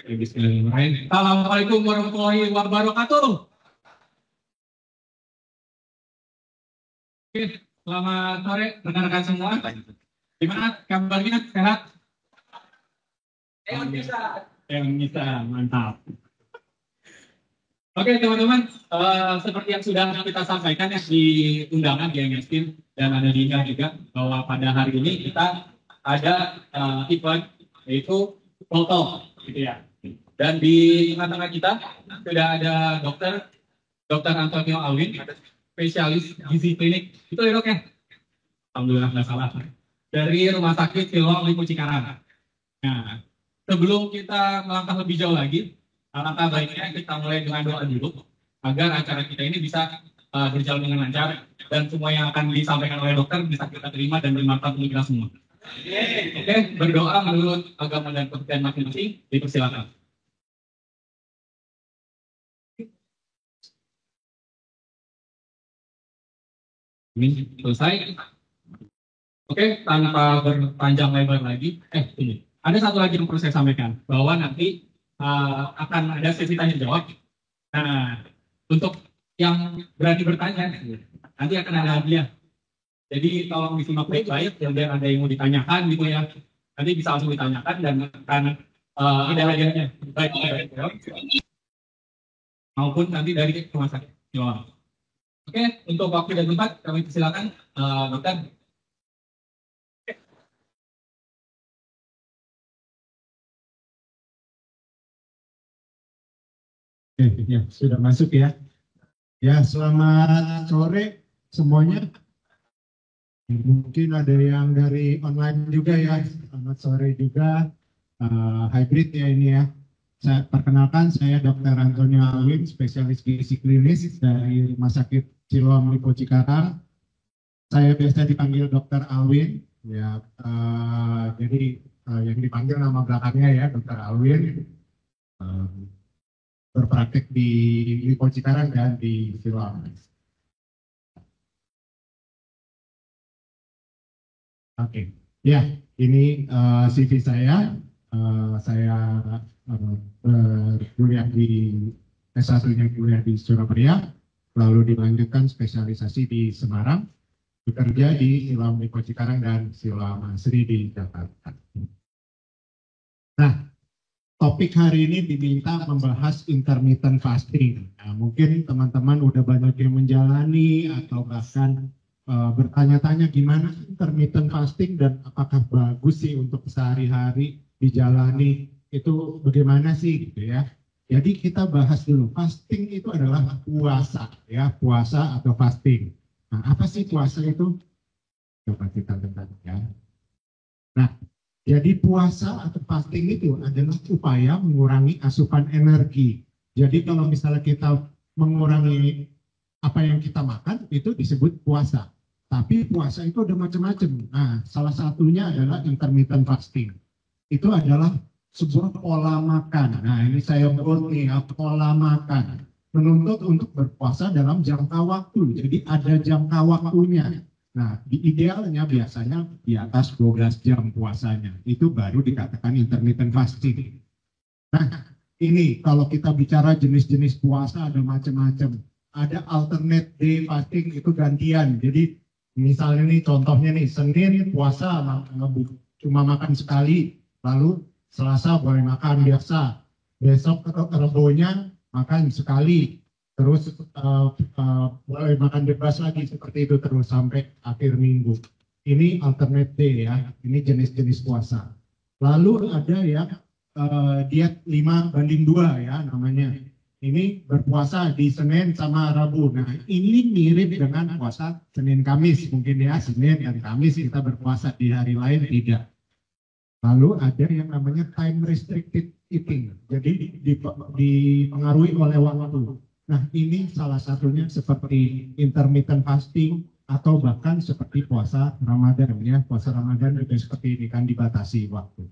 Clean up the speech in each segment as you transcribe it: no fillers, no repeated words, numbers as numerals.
Bismillahirrahmanirrahim. Assalamualaikum warahmatullahi wabarakatuh. Oke, selamat sore rekan-rekan semua. Gimana kabarnya? Sehat? Bisa, mantap. Oke teman-teman, seperti yang sudah kita sampaikan ya di undangan di MSTIM dan ada di INGA juga bahwa pada hari ini kita ada event yaitu Talk, gitu ya. Dan di tengah-tengah kita sudah ada Dr. Antonio Alwin, spesialis gizi klinik. Itu ya dok ya? Alhamdulillah nggak salah. Dari Rumah Sakit Siloam Lipo Cikarang. Nah, sebelum kita melangkah lebih jauh lagi, alangkah baiknya kita mulai dengan doa dulu agar acara kita ini bisa berjalan dengan lancar dan semua yang akan disampaikan oleh dokter bisa kita terima dan bermanfaat untuk kita semua. Oke, berdoa menurut agama dan kepercayaan masing-masing, dipersilakan. Ini selesai. Oke, tanpa berpanjang lebar lagi, ini ada satu lagi yang perlu saya sampaikan bahwa nanti akan ada sesi tanya jawab. Nah, untuk yang berani bertanya, nanti akan ada hadiah. Jadi tolong disimak baik-baik, biar ada yang mau ditanyakan gitu ya. Nanti bisa langsung ditanyakan dan akan ada hadiahnya. Baik. Maupun nanti dari rumah sakit. Oke, untuk waktu dan tempat kami persilakan, dokter. Oke, ya, sudah masuk ya. Ya, selamat sore semuanya. Mungkin ada yang dari online juga ya. Selamat sore juga. Hybrid ya ini ya. Saya perkenalkan, saya Dr. Antonio Alwin, spesialis gizi klinis dari Rumah Sakit Siloam Lipo Cikarang. Saya biasa dipanggil Dr. Alwin. Ya, jadi yang dipanggil nama belakangnya ya Dr. Alwin. Berpraktek di Lipo Cikarang dan di Siloam. Oke, ya ini CV saya. Saya berkuliah di S1-nya kuliah di Surabaya, lalu dilanjutkan spesialisasi di Semarang, bekerja di Siloam Lipo Cikarang dan Siloam Asri di Jakarta. Nah, topik hari ini diminta membahas intermittent fasting. Nah, mungkin teman-teman udah banyak yang menjalani atau bahkan bertanya-tanya gimana intermittent fasting dan apakah bagus sih untuk sehari-hari dijalani, itu bagaimana sih gitu ya. Jadi kita bahas dulu, fasting itu adalah puasa ya, puasa atau fasting. Nah, apa sih puasa itu? Coba kita lihat ya. Nah, jadi puasa atau fasting itu adalah upaya mengurangi asupan energi. Jadi kalau misalnya kita mengurangi apa yang kita makan, itu disebut puasa. Tapi puasa itu ada macam-macam. Nah, salah satunya adalah intermittent fasting. Itu adalah sebuah pola makan. Nah, ini saya buat nih, pola makan. Menuntut untuk berpuasa dalam jangka waktu. Jadi ada jangka waktunya. Nah, di idealnya biasanya di atas 12 jam puasanya. Itu baru dikatakan intermittent fasting. Nah, ini kalau kita bicara jenis-jenis puasa ada macam-macam. Ada alternate day fasting, itu gantian. Jadi misalnya nih contohnya nih, Senin puasa cuma makan sekali, lalu Selasa boleh makan biasa, besok atau Rebonya makan sekali, terus boleh makan bebas lagi, seperti itu terus sampai akhir minggu. Ini alternate day ya, ini jenis-jenis puasa. Lalu ada yang diet 5:2 ya namanya. Ini berpuasa di Senin sama Rabu. Nah, ini mirip dengan puasa Senin Kamis mungkin ya, Senin dan Kamis kita berpuasa, di hari lain tidak. Lalu ada yang namanya time restricted eating. Jadi dipengaruhi oleh waktu. Nah, ini salah satunya seperti intermittent fasting atau bahkan seperti puasa Ramadan ya. Puasa Ramadan juga seperti ini kan, dibatasi waktu.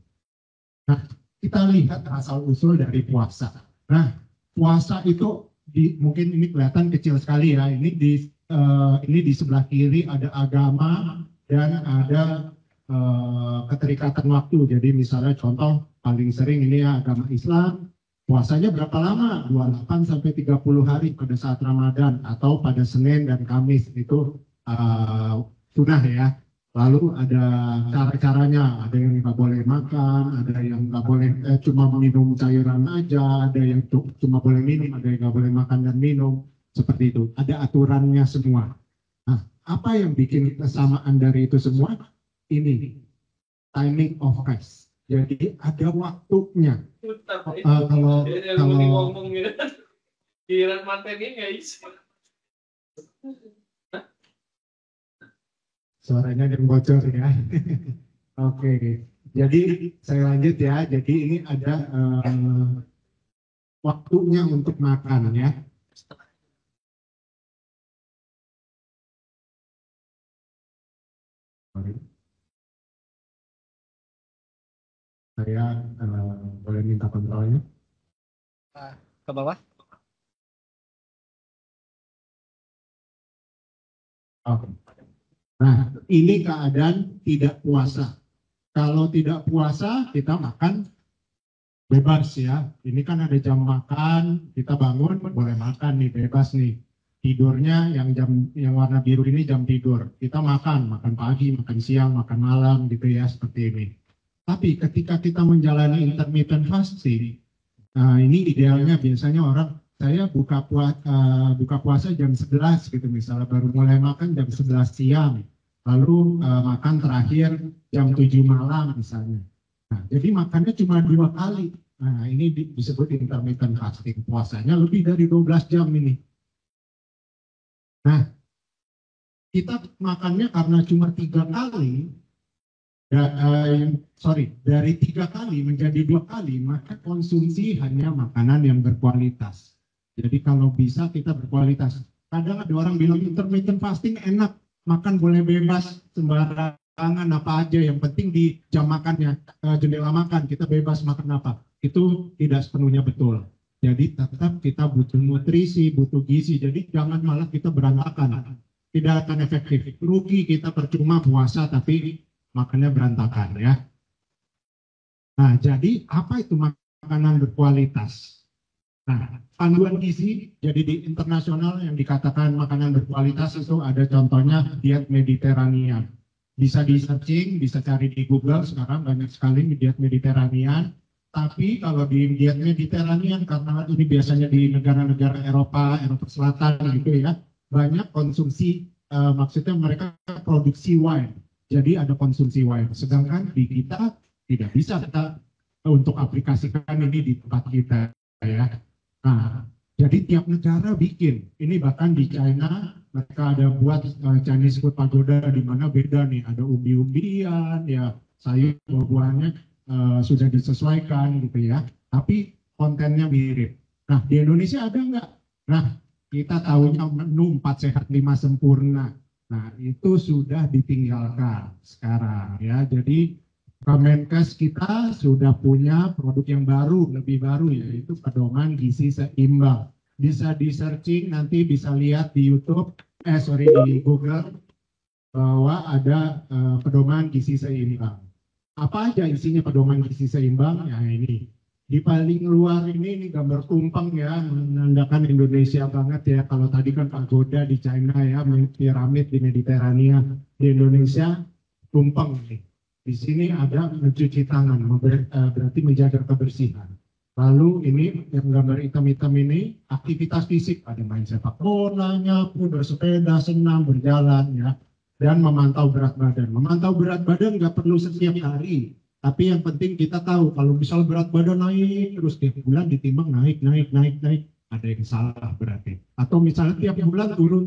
Nah, kita lihat asal usul dari puasa. Nah, puasa itu mungkin ini kelihatan kecil sekali ya. Ini di sebelah kiri ada agama dan ada keterikatan waktu. Jadi misalnya contoh paling sering ini ya agama Islam, puasanya berapa lama? 28 sampai 30 hari pada saat Ramadan atau pada Senin dan Kamis itu sunnah ya. Lalu ada cara-caranya, ada yang nggak boleh makan, ada yang nggak boleh cuma minum cairan aja, ada yang cuma boleh minum, ada yang nggak boleh makan dan minum, seperti itu. Ada aturannya semua. Nah, apa yang bikin kesamaan dari itu semua? Ini timing of fast. Jadi ada waktunya. Kalau ngomong gitu, kira materi nggak bisa. Suaranya ada yang bocor ya. Oke, jadi saya lanjut ya. Jadi ini ada waktunya untuk makan ya. Saya boleh minta kontrolnya. Ke bawah. Oke. Nah, ini keadaan tidak puasa. Kalau tidak puasa, kita makan bebas ya. Ini kan ada jam makan, kita bangun boleh makan nih, bebas nih. Tidurnya yang warna biru ini jam tidur. Kita makan pagi, makan siang, makan malam gitu ya, seperti ini. Tapi ketika kita menjalani intermittent fasting, nah ini idealnya biasanya orang saya buka puasa jam 11 gitu misalnya, baru mulai makan jam 11 siang, lalu makan terakhir jam 7 malam misalnya. Nah, jadi makannya cuma 2 kali. Nah, ini disebut intermittent fasting. Puasanya lebih dari 12 jam ini. Nah, kita makannya karena cuma 3 kali, dari 3 kali menjadi 2 kali, maka konsumsi hanya makanan yang berkualitas. Jadi kalau bisa kita berkualitas. Kadang ada orang bilang intermittent fasting enak, makan boleh bebas sembarangan apa aja, yang penting di jam makannya, jendela makan kita bebas makan apa. Itu tidak sepenuhnya betul. Jadi tetap kita butuh nutrisi, butuh gizi. Jadi jangan malah kita berantakan. Tidak akan efektif. Rugi kita percuma puasa tapi makannya berantakan ya. Nah, jadi apa itu makanan berkualitas? Nah, panduan gizi, jadi di internasional yang dikatakan makanan berkualitas itu ada contohnya diet Mediterranean. Bisa di searching, bisa cari di Google, sekarang banyak sekali diet Mediterranean. Tapi kalau di diet Mediterranean, karena ini biasanya di negara-negara Eropa Selatan gitu ya, banyak konsumsi, maksudnya mereka produksi wine. Jadi ada konsumsi wine. Sedangkan di kita tidak bisa kita untuk aplikasikan ini di tempat kita ya. Nah, jadi tiap negara bikin. Ini bahkan di China mereka ada buat Chinese food pagoda di mana beda nih. Ada umbi-umbian, ya sayur buah-buahannya sudah disesuaikan gitu ya. Tapi kontennya mirip. Nah, di Indonesia ada nggak? Nah, kita tahunya menu 4 sehat 5 sempurna. Nah, itu sudah ditinggalkan sekarang ya. Jadi Kemenkes kita sudah punya produk yang baru, lebih baru, yaitu pedoman gizi seimbang. Bisa di searching, nanti bisa lihat di YouTube, di Google, bahwa ada pedoman gizi seimbang. Apa aja isinya pedoman gizi seimbang? Ya ini. Di paling luar ini gambar tumpeng ya, menandakan Indonesia banget ya. Kalau tadi kan pagoda di China ya, piramid di Mediterania. Di Indonesia tumpeng nih. Di sini ada mencuci tangan, berarti menjaga kebersihan. Lalu ini yang gambar hitam-hitam ini aktivitas fisik, ada main sepak bola, nyapu, bersepeda, senam, berjalan ya, dan memantau berat badan. Memantau berat badan nggak perlu setiap hari, tapi yang penting kita tahu kalau misal berat badan naik terus tiap bulan ditimbang naik, ada yang salah berarti. Atau misalnya tiap bulan turun,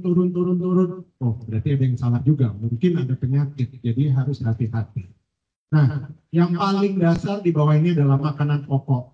oh berarti ada yang salah juga. Mungkin ada penyakit, jadi harus hati-hati. Nah, yang paling dasar di bawah ini adalah makanan pokok.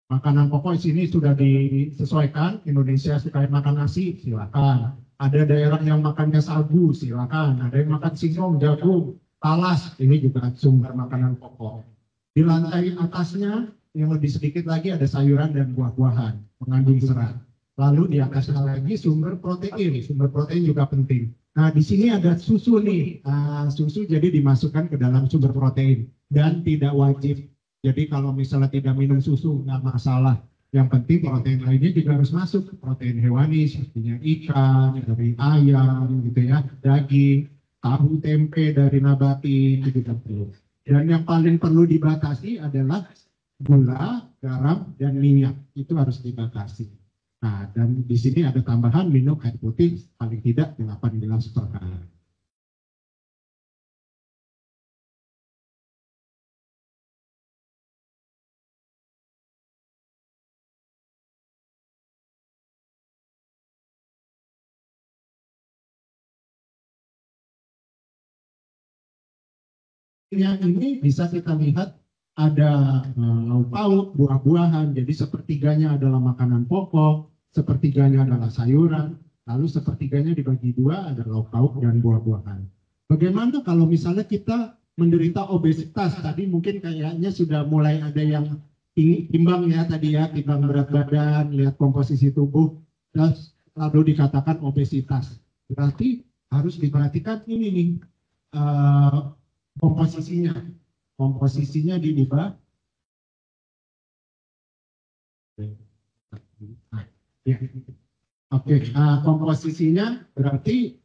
Makanan pokok di sini sudah disesuaikan. Indonesia suka makan nasi, silakan. Ada daerah yang makannya sagu, silakan. Ada yang makan singkong, jagung, talas. Ini juga sumber makanan pokok. Di lantai atasnya yang lebih sedikit lagi ada sayuran dan buah-buahan mengandung serat. Lalu di atasnya lagi sumber protein. Sumber protein juga penting. Nah, di sini ada susu nih. Susu jadi dimasukkan ke dalam sumber protein dan tidak wajib. Jadi kalau misalnya tidak minum susu nggak masalah. Yang penting protein lainnya juga harus masuk. Protein hewani sepertinya ikan, dari ayam gitu ya, daging, tahu tempe dari nabati itu juga perlu. Dan yang paling perlu dibatasi adalah gula, garam, dan minyak. Itu harus dibatasi. Nah, dan di sini ada tambahan minum air putih paling tidak 8 gelas per hari. Yang ini bisa kita lihat ada lauk pauk, buah-buahan, jadi sepertiganya adalah makanan pokok, sepertiganya adalah sayuran, lalu sepertiganya dibagi dua ada lauk pauk dan buah-buahan. Bagaimana kalau misalnya kita menderita obesitas? Tadi mungkin kayaknya sudah mulai ada yang timbang ya tadi ya, timbang berat badan, lihat komposisi tubuh, dan lalu dikatakan obesitas. Berarti harus diperhatikan ini nih, komposisinya diubah. Komposisinya berarti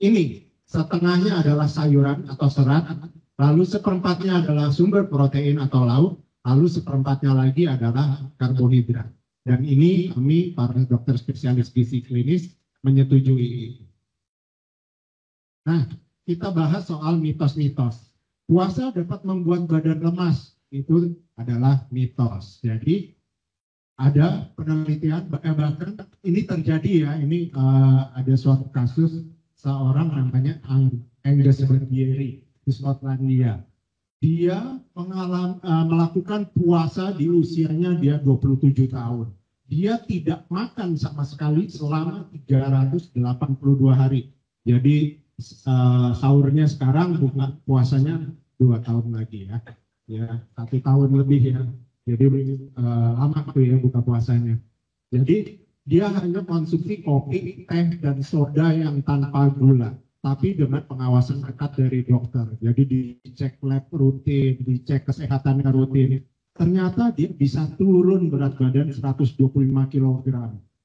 ini setengahnya adalah sayuran atau serat, lalu seperempatnya adalah sumber protein atau lauk, lalu seperempatnya lagi adalah karbohidrat. Dan ini kami para dokter spesialis gizi klinis menyetujui. Nah, kita bahas soal mitos-mitos. Puasa dapat membuat badan lemas, itu adalah mitos. Jadi ada penelitian, bahkan ini terjadi ya, ini ada suatu kasus seorang namanya Angus Barbieri di Skotlandia. Dia melakukan puasa di usianya dia 27 tahun. Dia tidak makan sama sekali selama 382 hari. Jadi sahurnya sekarang, buka puasanya 2 tahun lagi ya 1 tahun lebih ya, jadi lama tuh ya buka puasanya. Jadi dia hanya konsumsi kopi, teh, dan soda yang tanpa gula, tapi dengan pengawasan ketat dari dokter. Jadi dicek lab rutin, dicek kesehatannya rutin. Ternyata dia bisa turun berat badan 125 kg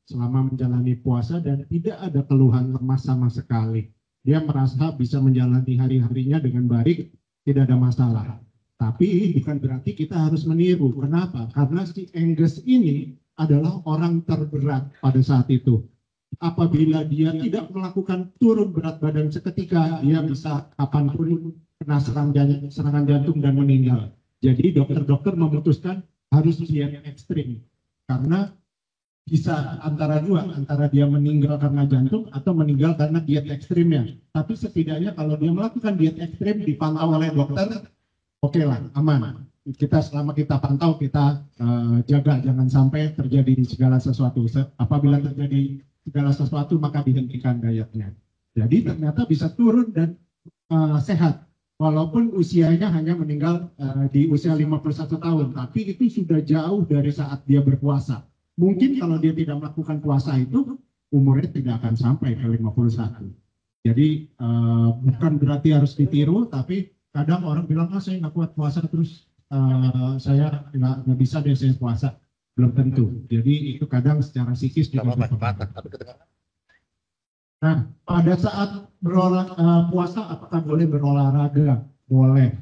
selama menjalani puasa dan tidak ada keluhan lemas sama sekali. Dia merasa bisa menjalani hari-harinya dengan baik, tidak ada masalah. Tapi bukan berarti kita harus meniru. Kenapa? Karena si Angus ini adalah orang terberat pada saat itu. Apabila dia tidak melakukan turun berat badan seketika, dia bisa kapanpun kena serangan jantung dan meninggal. Jadi dokter-dokter memutuskan harus diet ekstrim. Karena bisa antara dua, antara dia meninggal karena jantung atau meninggal karena diet ekstrimnya. Tapi setidaknya kalau dia melakukan diet ekstrim dipantau oleh dokter, oke lah, aman. Selama kita pantau, kita jaga jangan sampai terjadi segala sesuatu. Apabila terjadi segala sesuatu maka dihentikan dietnya. Jadi ternyata bisa turun dan sehat. Walaupun usianya hanya meninggal di usia 51 tahun, tapi itu sudah jauh dari saat dia berpuasa. Mungkin kalau dia tidak melakukan puasa itu, umurnya tidak akan sampai ke 51. Jadi bukan berarti harus ditiru, tapi kadang orang bilang, saya nggak kuat puasa terus saya nggak bisa deh saya puasa. Belum tentu. Jadi itu kadang secara psikis juga Nah, pada saat puasa apakah boleh berolahraga? Boleh.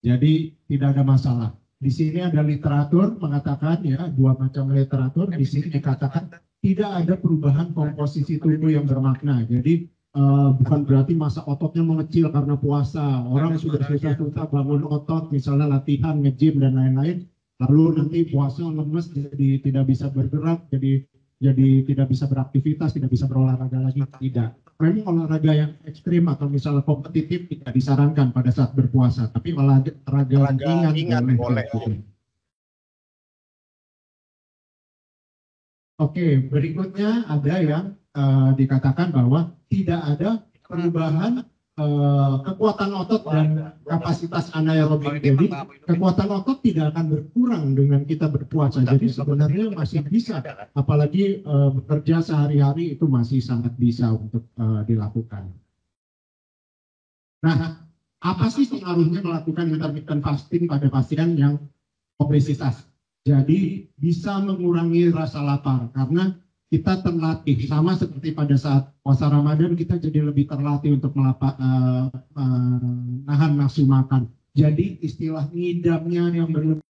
Jadi tidak ada masalah. Di sini ada literatur mengatakan ya, 2 macam literatur. Di sini dikatakan tidak ada perubahan komposisi tubuh yang bermakna. Jadi bukan berarti masa ototnya mengecil karena puasa. Orang sudah susah-susah bangun otot, misalnya latihan, nge-gym dan lain-lain. Lalu nanti puasa lemes, jadi tidak bisa bergerak, jadi tidak bisa beraktivitas, tidak bisa berolahraga lagi. Tidak. Memang olahraga yang ekstrim atau misalnya kompetitif tidak disarankan pada saat berpuasa, tapi olahraga ringan boleh. Oke, berikutnya ada yang dikatakan bahwa tidak ada perubahan kekuatan otot dan kapasitas anaerobik. Jadi kekuatan otot tidak akan berkurang dengan kita berpuasa. Jadi sebenarnya masih bisa, apalagi bekerja sehari-hari itu masih sangat bisa untuk dilakukan. Nah, apa sih pengaruhnya melakukan intermittent fasting pada pasien yang obesitas? Jadi bisa mengurangi rasa lapar karena kita terlatih sama seperti pada saat puasa Ramadan kita jadi lebih terlatih untuk nahan nafsu makan. Jadi istilah ngidamnya yang berlebihan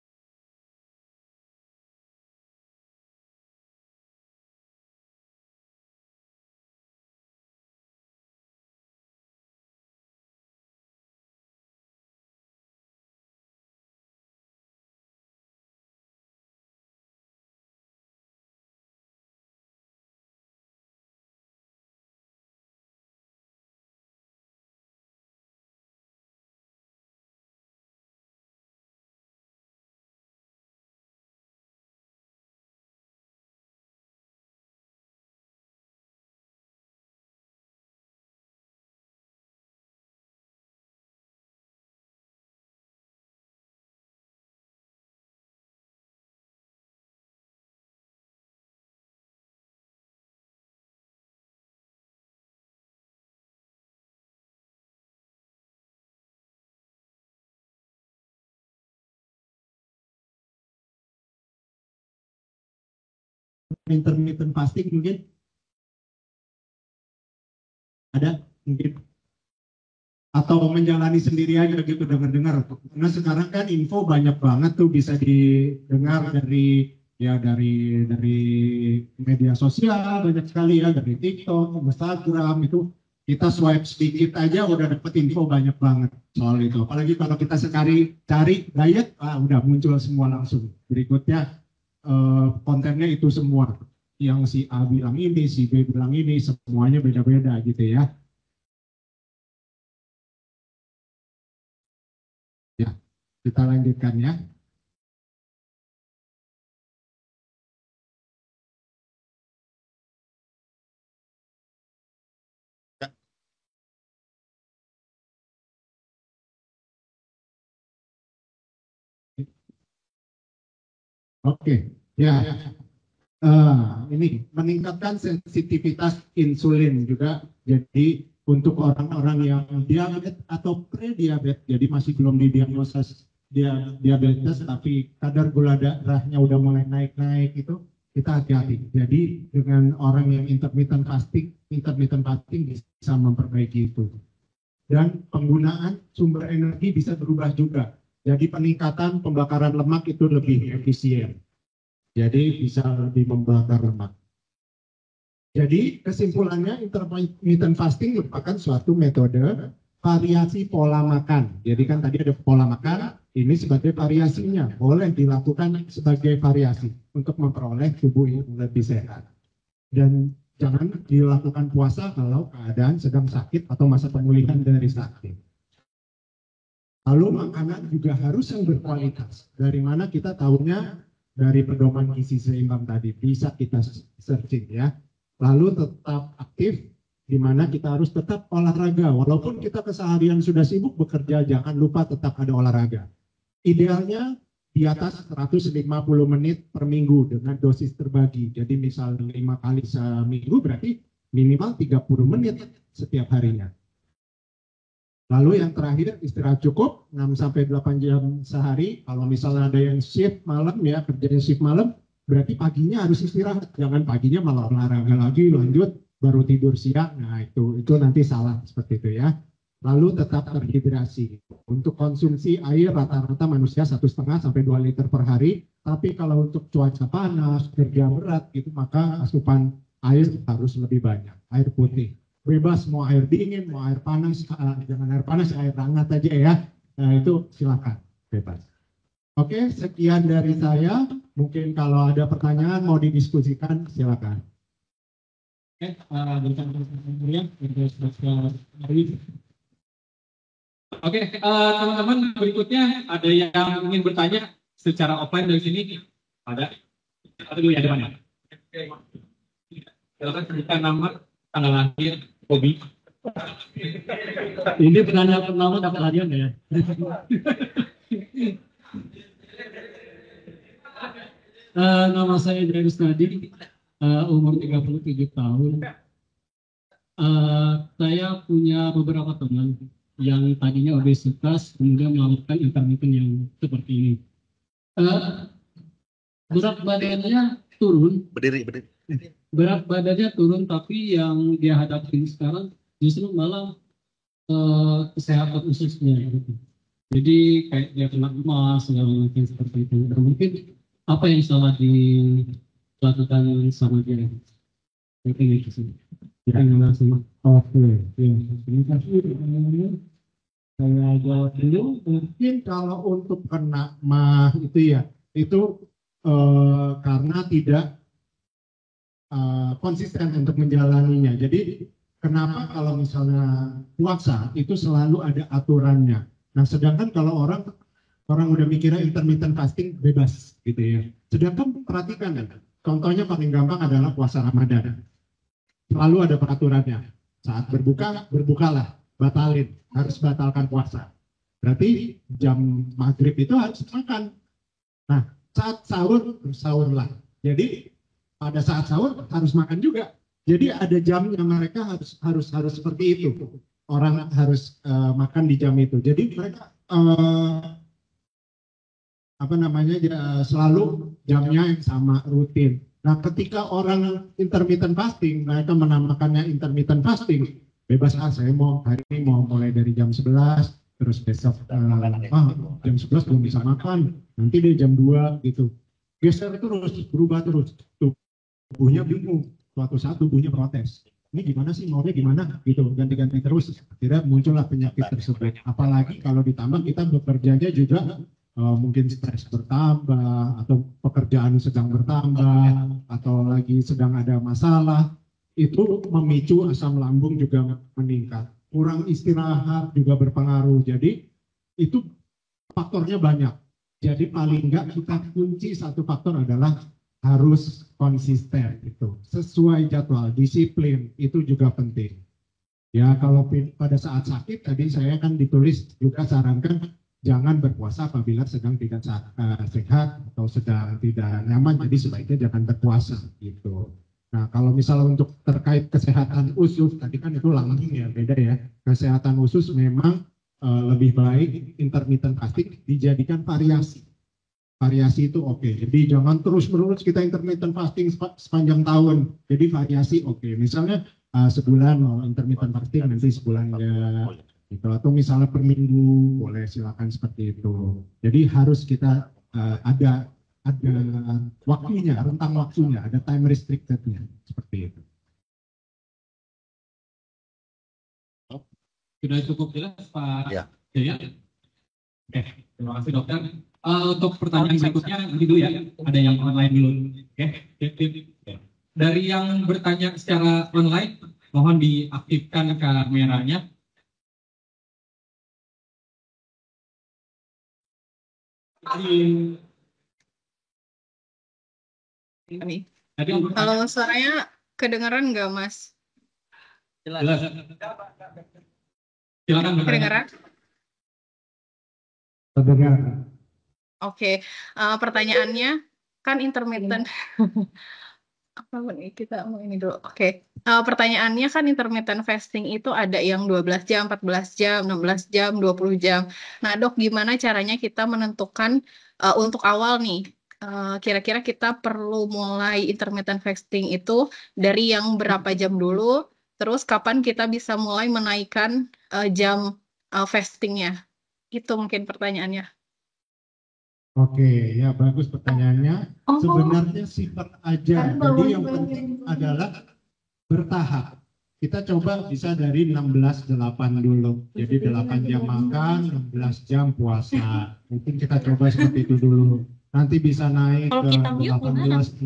intermittent fasting mungkin ada mungkin atau menjalani sendiri aja gitu dengar-dengar. Karena sekarang kan info banyak banget tuh bisa didengar dari media sosial banyak sekali ya, dari TikTok, Instagram itu kita swipe sedikit aja udah dapet info banyak banget soal itu. Apalagi kalau kita sekali cari diet, udah muncul semua langsung. Berikutnya kontennya itu semua. Yang si A bilang ini, si B bilang ini, semuanya beda-beda gitu ya. Ya, kita lanjutkan ya. Oke, ya. Ini meningkatkan sensitivitas insulin juga. Jadi untuk orang-orang yang diabetes atau pre-diabetes, jadi masih belum didiagnosis diabetes, tapi kadar gula darahnya udah mulai naik-naik itu, kita hati-hati. Jadi dengan orang yang intermittent fasting bisa memperbaiki itu. Dan penggunaan sumber energi bisa berubah juga. Jadi peningkatan pembakaran lemak itu lebih efisien. Jadi bisa lebih membakar lemak. Jadi kesimpulannya intermittent fasting merupakan suatu metode variasi pola makan. Jadi kan tadi ada pola makan, ini sebagai variasinya. Boleh dilakukan sebagai variasi untuk memperoleh tubuh yang lebih sehat. Dan jangan dilakukan puasa kalau keadaan sedang sakit atau masa pemulihan dari sakit. Lalu makanan juga harus yang berkualitas. Dari mana kita tahunya? Dari pedoman gizi seimbang tadi bisa kita searching ya. Lalu tetap aktif, di mana kita harus tetap olahraga. Walaupun kita keseharian sudah sibuk bekerja, jangan lupa tetap ada olahraga. Idealnya di atas 150 menit per minggu dengan dosis terbagi. Jadi misal 5 kali seminggu berarti minimal 30 menit setiap harinya. Lalu yang terakhir istirahat cukup 6-8 jam sehari. Kalau misalnya ada yang shift malam ya, kerjanya shift malam, berarti paginya harus istirahat. Jangan paginya malah olahraga lagi, lanjut baru tidur siang. Nah itu nanti salah seperti itu ya. Lalu tetap terhidrasi. Untuk konsumsi air rata-rata manusia 1,5 sampai 2 liter per hari. Tapi kalau untuk cuaca panas, kerja berat gitu, maka asupan air harus lebih banyak. Air putih. Bebas mau air dingin, mau air panas, jangan air panas, air hangat aja ya. Nah, itu silakan, bebas. Oke, sekian dari saya. Mungkin kalau ada pertanyaan mau didiskusikan, silakan. Oke, teman-teman berikutnya ada yang ingin bertanya secara offline dari sini? Ada? Atau dulu ya depannya? Silakan sebutkan nama, tanggal lahir, hobi. Ini pertanyaan pertama dapat hadiah ya? Nama saya Jairus Nadi, umur 37 tahun. Saya punya beberapa teman. yang tadinya obesitas kemudian melakukan intermittent yang seperti ini. Berat badannya turun, berat badannya turun, tapi yang dia hadapin sekarang justru malah kesehatan ususnya. Gitu. Jadi kayak dia kena emas segala macam seperti itu. Dan mungkin apa yang salah dilakukan sama dia? Mungkin itu sih. Terima kasih. Oke, ya. Terima kasih. Saya jawab dulu. Mungkin kalau untuk kena mah itu ya, itu karena tidak konsisten untuk menjalaninya. Jadi kenapa kalau misalnya puasa itu selalu ada aturannya. Nah, sedangkan kalau orang udah mikirnya intermittent fasting bebas gitu ya. Sedangkan perhatikan ya, contohnya paling gampang adalah puasa Ramadan. Selalu ada peraturannya. Saat berbuka, berbukalah, batalin, harus batalkan puasa. Berarti jam maghrib itu harus makan. Nah, saat sahur, sahurlah. Jadi pada saat sahur harus makan juga. Jadi ada jamnya, mereka harus seperti itu. Orang harus makan di jam itu. Jadi mereka selalu jamnya yang sama, rutin. Nah, ketika orang intermittent fasting, mereka menamakannya intermittent fasting. Bebas, saya mau hari ini mau mulai dari jam 11, terus besok jam 11 belum bisa makan, nanti deh jam 2 gitu. Geser terus, berubah terus. Tubuhnya bingung, suatu saat tubuhnya protes. Ini gimana sih, maunya gimana gitu, ganti-ganti terus. Akhirnya muncullah penyakit tersebut. Apalagi kalau ditambah kita bekerjanya juga mungkin stres bertambah, atau pekerjaan sedang bertambah, atau lagi sedang ada masalah, itu memicu asam lambung juga meningkat. Kurang istirahat juga berpengaruh. Jadi itu faktornya banyak. Jadi paling enggak kita kunci satu faktor adalah harus konsisten itu, sesuai jadwal, disiplin itu juga penting. Ya, kalau pada saat sakit tadi saya kan ditulis juga sarankan jangan berpuasa apabila sedang tidak sehat atau sedang tidak nyaman, jadi sebaiknya jangan berpuasa gitu. Nah, kalau misalnya untuk terkait kesehatan usus tadi kan itu lambung ya, beda ya. Kesehatan usus memang lebih baik intermittent fasting dijadikan variasi. Variasi itu oke. Jadi jangan terus-menerus kita intermittent fasting sepanjang tahun. Jadi variasi oke. Misalnya sebulan mau intermittent fasting, nanti sebulan ya. Gitu. Atau misalnya per minggu boleh, silakan seperti itu. Jadi harus kita ada waktunya, rentang waktunya, ada time restricted-nya seperti itu. Sudah cukup jelas Pak Ya. Jaya? Oke, terima kasih dokter. Untuk pertanyaan berikutnya nanti dulu ya, ada yang online dulu. Oke. Dari yang bertanya secara online, mohon diaktifkan kameranya. Kalau suaranya kedengaran nggak, Mas? Jelas. Silakan. Kedengaran? Oke. Pertanyaannya kan intermittent. Apa nih, kita mau ini dulu. Oke. Pertanyaannya kan intermittent fasting itu ada yang 12 jam, 14 jam, 16 jam, 20 jam. Nah, Dok, gimana caranya kita menentukan untuk awal nih, kira-kira kita perlu mulai intermittent fasting itu dari yang berapa jam dulu, terus kapan kita bisa mulai menaikkan jam fastingnya? Itu mungkin pertanyaannya. Oke, ya bagus pertanyaannya. Sebenarnya sifat aja. Jadi yang penting adalah bertahap. Kita coba bisa dari 16-8 dulu. Jadi 8 jam makan, 16 jam puasa. Mungkin kita coba seperti itu dulu. Nanti bisa naik ke 18-6.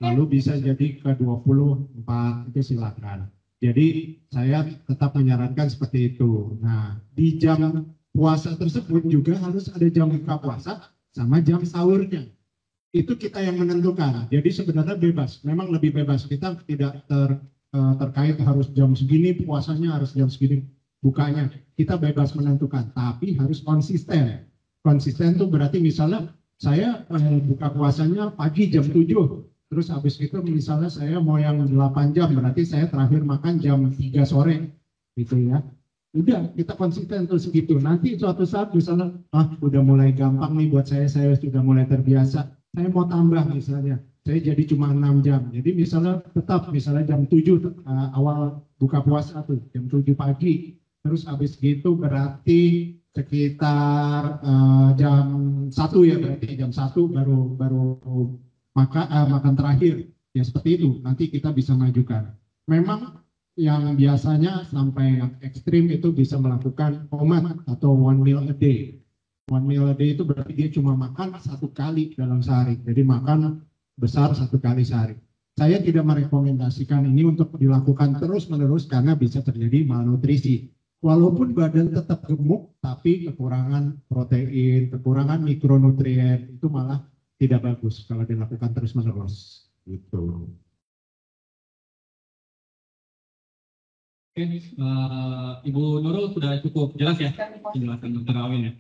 Lalu bisa jadi ke 24, itu silakan. Jadi saya tetap menyarankan seperti itu. Nah, di jam puasa tersebut juga harus ada jam buka puasa sama jam sahurnya. Itu kita yang menentukan. Jadi sebenarnya bebas, memang lebih bebas. Kita tidak terkait harus jam segini puasanya, harus jam segini bukanya. Kita bebas menentukan, tapi harus konsisten. Konsisten itu berarti misalnya saya buka puasanya pagi jam 7. Terus habis itu misalnya saya mau yang 8 jam, berarti saya terakhir makan jam 3 sore. Gitu ya. Udah kita konsisten terus segitu. Nanti suatu saat misalnya, udah mulai gampang nih buat saya sudah mulai terbiasa. Saya mau tambah misalnya, saya jadi cuma 6 jam. Jadi misalnya tetap misalnya jam 7 awal buka puasa tuh, jam 7 pagi. Terus habis gitu berarti sekitar jam 1 ya, berarti jam 1 baru makan terakhir. Ya seperti itu, nanti kita bisa majukan. Memang yang biasanya sampai yang ekstrim itu bisa melakukan OMAD atau 1 meal a day. 1 meal a day itu berarti dia cuma makan 1 kali dalam sehari. Jadi makan besar 1 kali sehari. Saya tidak merekomendasikan ini untuk dilakukan terus-menerus karena bisa terjadi malnutrisi. Walaupun badan tetap gemuk, tapi kekurangan protein, kekurangan mikronutrien itu malah tidak bagus kalau dilakukan terus-menerus. Gitu. Oke, Ibu Nurul sudah cukup jelas ya penjelasan Dr. Awin ya.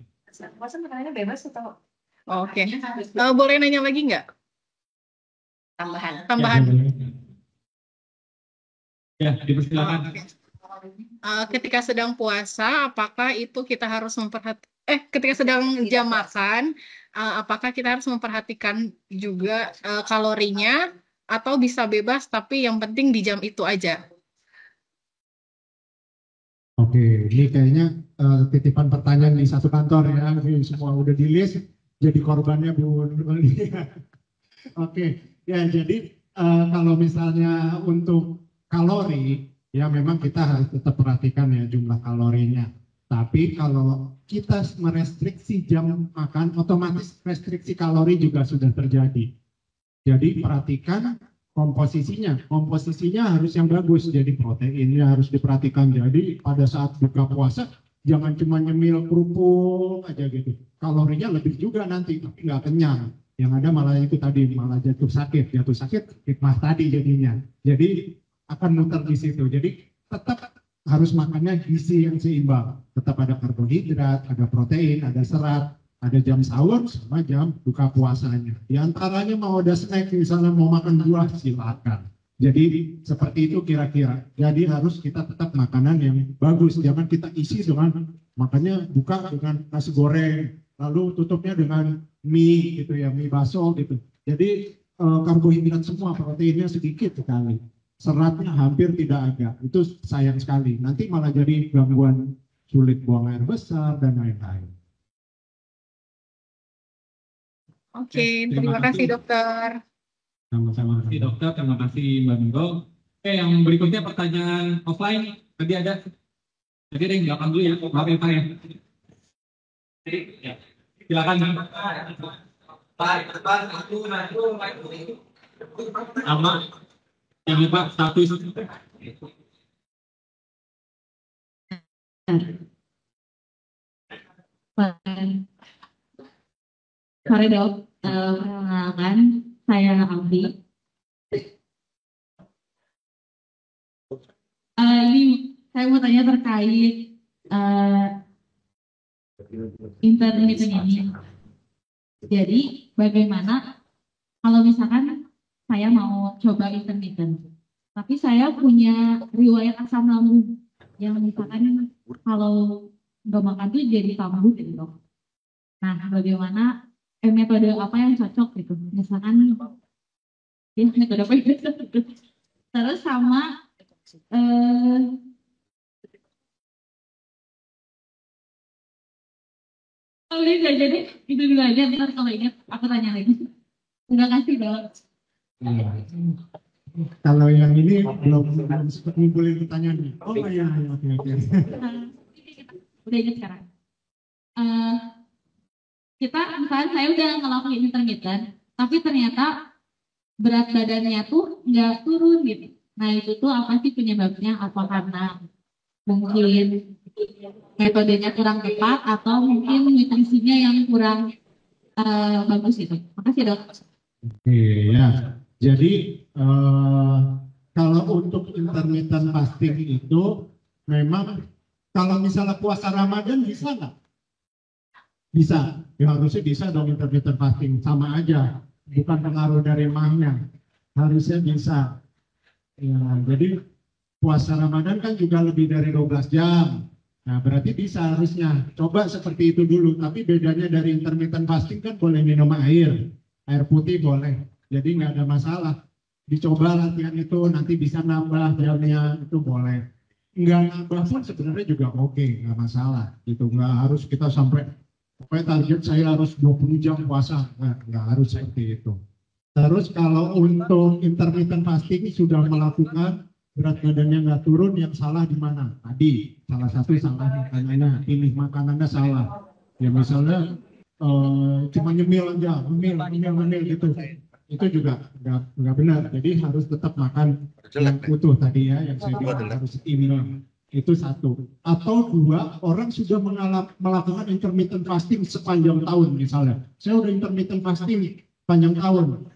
Masa pertanyaannya bebas atau Oke. Boleh nanya lagi nggak? Tambahan. Ya, dipersilakan. Ketika sedang puasa, apakah itu kita harus ketika sedang jam makan, apakah kita harus memperhatikan juga kalorinya atau bisa bebas tapi yang penting di jam itu aja? Oke, ini kayaknya titipan pertanyaan di satu kantor ya, ini semua udah di list, jadi korbannya Bu Nurul. Oke, ya jadi kalau misalnya untuk kalori, ya memang kita harus tetap perhatikan ya jumlah kalorinya. Tapi kalau kita merestriksi jam makan, otomatis restriksi kalori juga sudah terjadi. Jadi perhatikan komposisinya harus yang bagus, jadi proteinnya harus diperhatikan. Jadi pada saat buka puasa jangan cuma nyemil kerupuk aja gitu, kalorinya lebih juga nanti tapi nggak kenyang, yang ada malah itu tadi malah jatuh sakit mah tadi jadinya, jadi akan muter di situ. Jadi tetap harus makannya gizi yang seimbang, tetap ada karbohidrat, ada protein, ada serat, ada jam sahur sama jam buka puasanya. Di antaranya mau ada snack, misalnya mau makan buah, silakan. Jadi seperti itu kira-kira. Jadi harus kita tetap makanan yang bagus. Jangan kita isi dengan makanya buka dengan nasi goreng, lalu tutupnya dengan mie gitu ya, mie baso gitu. Jadi karbohidrat semua, proteinnya sedikit sekali. Seratnya hampir tidak ada. Itu sayang sekali. Nanti malah jadi gangguan sulit buang air besar dan lain-lain. Oke, terima kasih dokter. Sama-sama. Terima kasih dokter, terima kasih Mbak Nurul. Oke, yang berikutnya pertanyaan offline tadi ada. Jadi ada yang belakang dulu ya, maaf ya Pak ya. Silakan. Sama. Yang Pak status. Sore dok, perkenalkan saya Aldi. Ini saya mau tanya terkait intermittent ini. Jadi bagaimana kalau misalkan saya mau coba intermittent, tapi saya punya riwayat asam lambung yang misalkan kalau nggak makan tuh jadi kambuh gitu dok. Nah, bagaimana metode apa yang cocok gitu? Misalkan ya metode apa yang cocok? Terus sama kalau ini nggak jadi itu dulu aja. Ntar kalau ingat aku tanya lagi. Terima kasih dok. Kalau yang ini belum sempat ngumpulin pertanyaannya. Oh iya, oke. Udah ingat sekarang. Kita misalnya saya udah ngelakuin intermittent, tapi ternyata berat badannya tuh nggak turun gitu. Nah itu tuh apa sih penyebabnya? Apa karena mungkin metodenya kurang tepat atau mungkin nutrisinya yang kurang bagus gitu? Makasih dok. Oke ya. Jadi kalau untuk intermittent fasting itu memang kalau misalnya puasa Ramadan bisa nggak? Bisa, ya harusnya bisa dong intermittent fasting, sama aja, bukan pengaruh dari mahnya, harusnya bisa. Ya, jadi puasa Ramadan kan juga lebih dari 12 jam, Nah, berarti bisa harusnya coba seperti itu dulu. Tapi bedanya dari intermittent fasting kan boleh minum air putih boleh. Jadi nggak ada masalah. Dicoba latihan itu nanti bisa nambah jamnya itu boleh. Nggak nambah pun sebenarnya juga oke, nggak masalah. Itu nggak harus kita sampai target saya harus 20 jam puasa. Nggak harus seperti itu. Terus kalau untuk intermittent fasting sudah melakukan berat badannya nggak turun, yang salah di mana? Tadi salah satu salah makanannya, pilih makanannya salah. Ya misalnya cuma nyemil aja, nyemil gitu. Itu juga nggak benar. Jadi harus tetap makan yang utuh tadi ya, yang saya bilang harus imbang. Itu satu. Atau dua, orang sudah melakukan intermittent fasting sepanjang tahun misalnya. Saya udah intermittent fasting panjang tahun.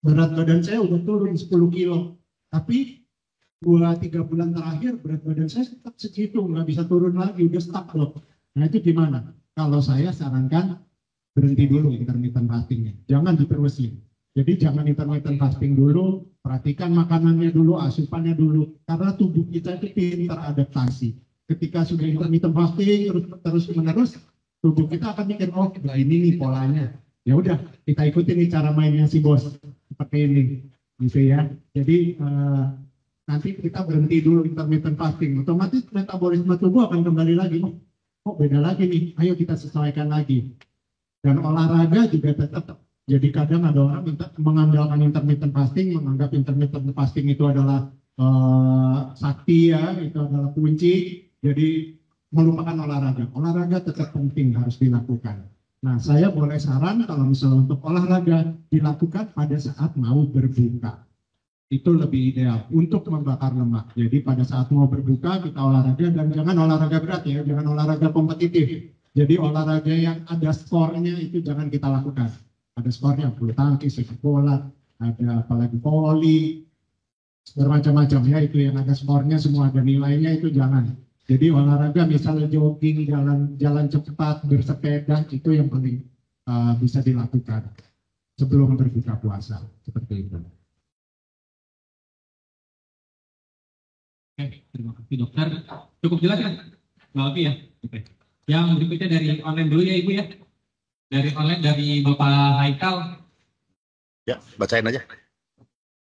Berat badan saya udah turun 10 kilo. Tapi 2-3 bulan terakhir berat badan saya tetap segitu, nggak bisa turun lagi, udah stuck loh. Nah itu gimana? Kalau saya sarankan berhenti dulu intermittent fastingnya, jangan diterusin. Jadi jangan intermittent fasting dulu, perhatikan makanannya dulu, asupannya dulu, karena tubuh kita itu pintar adaptasi. Ketika sudah intermittent fasting terus menerus, tubuh kita akan mikir, oh ini nih polanya. Ya udah, kita ikutin nih cara mainnya si bos seperti ini, gitu ya. Jadi nanti kita berhenti dulu intermittent fasting, otomatis metabolisme tubuh akan kembali lagi. Oh, kok beda lagi nih? Ayo kita sesuaikan lagi. Dan olahraga juga tetap. Jadi kadang ada orang mengandalkan intermittent fasting, menganggap intermittent fasting itu adalah sakti ya, itu adalah kunci. Jadi melupakan olahraga. Olahraga tetap penting harus dilakukan. Nah, saya boleh saran kalau misalnya untuk olahraga dilakukan pada saat mau berbuka. Itu lebih ideal untuk membakar lemak. Jadi pada saat mau berbuka kita olahraga, dan jangan olahraga berat ya, jangan olahraga kompetitif. Jadi olahraga yang ada skornya itu jangan kita lakukan. Ada skornya, bulu tangkis, sepak bola, ada apalagi voli, bermacam-macam ya, itu yang ada skornya semua, ada nilainya, itu jangan. Jadi olahraga misalnya jogging, jalan cepat, bersepeda, itu yang paling bisa dilakukan sebelum berbuka puasa, seperti itu. Oke, terima kasih dokter. Cukup jelas ya? Nggak lebih ya? Oke. Yang berikutnya dari online dulu ya Ibu ya. Dari online dari Bapak Haikal. Ya, bacain aja.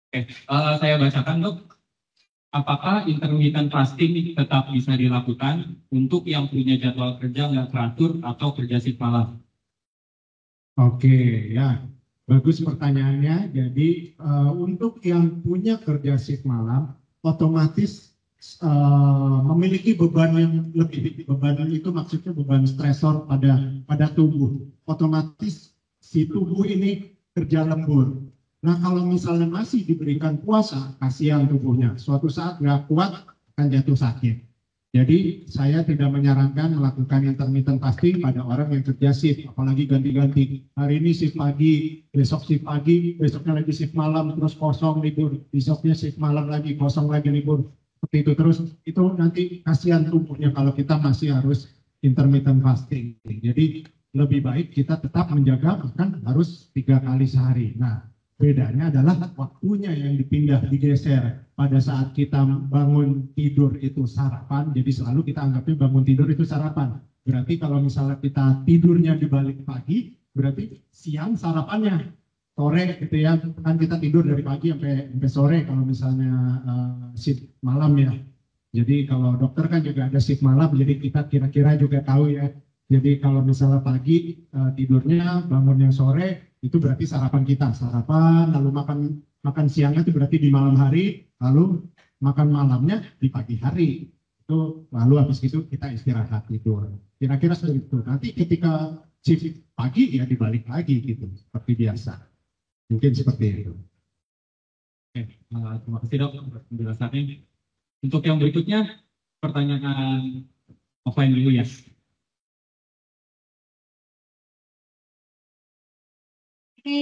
Oke, saya bacakan dok. Apakah intermittent fasting tetap bisa dilakukan untuk yang punya jadwal kerja nggak teratur atau kerja shift malam? Oke, ya. Bagus pertanyaannya. Jadi untuk yang punya kerja shift malam, otomatis memiliki beban yang lebih. Beban itu maksudnya beban stresor pada tubuh. Otomatis si tubuh ini kerja lembur. Nah kalau misalnya masih diberikan puasa, kasihan tubuhnya. Suatu saat nggak kuat akan jatuh sakit. Jadi saya tidak menyarankan melakukan intermittent fasting pada orang yang kerja shift, apalagi ganti-ganti. Hari ini shift pagi, besok shift pagi, besoknya lagi shift malam, terus kosong libur, besoknya shift malam lagi, kosong lagi libur. Seperti itu terus, itu nanti kasihan tubuhnya kalau kita masih harus intermittent fasting. Jadi lebih baik kita tetap menjaga makan harus 3 kali sehari. Nah, bedanya adalah waktunya yang dipindah, digeser. Pada saat kita bangun tidur itu sarapan, jadi selalu kita anggapnya bangun tidur itu sarapan. Berarti kalau misalnya kita tidurnya di balik pagi, berarti siang sarapannya. Sore gitu ya, kan kita tidur dari pagi sampai sore kalau misalnya shift malam ya. Jadi kalau dokter kan juga ada shift malam, jadi kita kira-kira juga tahu ya. Jadi kalau misalnya pagi tidurnya, bangunnya sore, itu berarti sarapan kita. Sarapan, lalu makan siangnya itu berarti di malam hari, lalu makan malamnya di pagi hari. Itu lalu habis itu kita istirahat tidur. Kira-kira seperti itu. Nanti ketika shift pagi ya dibalik lagi gitu, seperti biasa. Mungkin seperti itu. Oke, terima kasih dok untuk penjelasannya. Untuk yang berikutnya, pertanyaan offline dulu ya. Oke,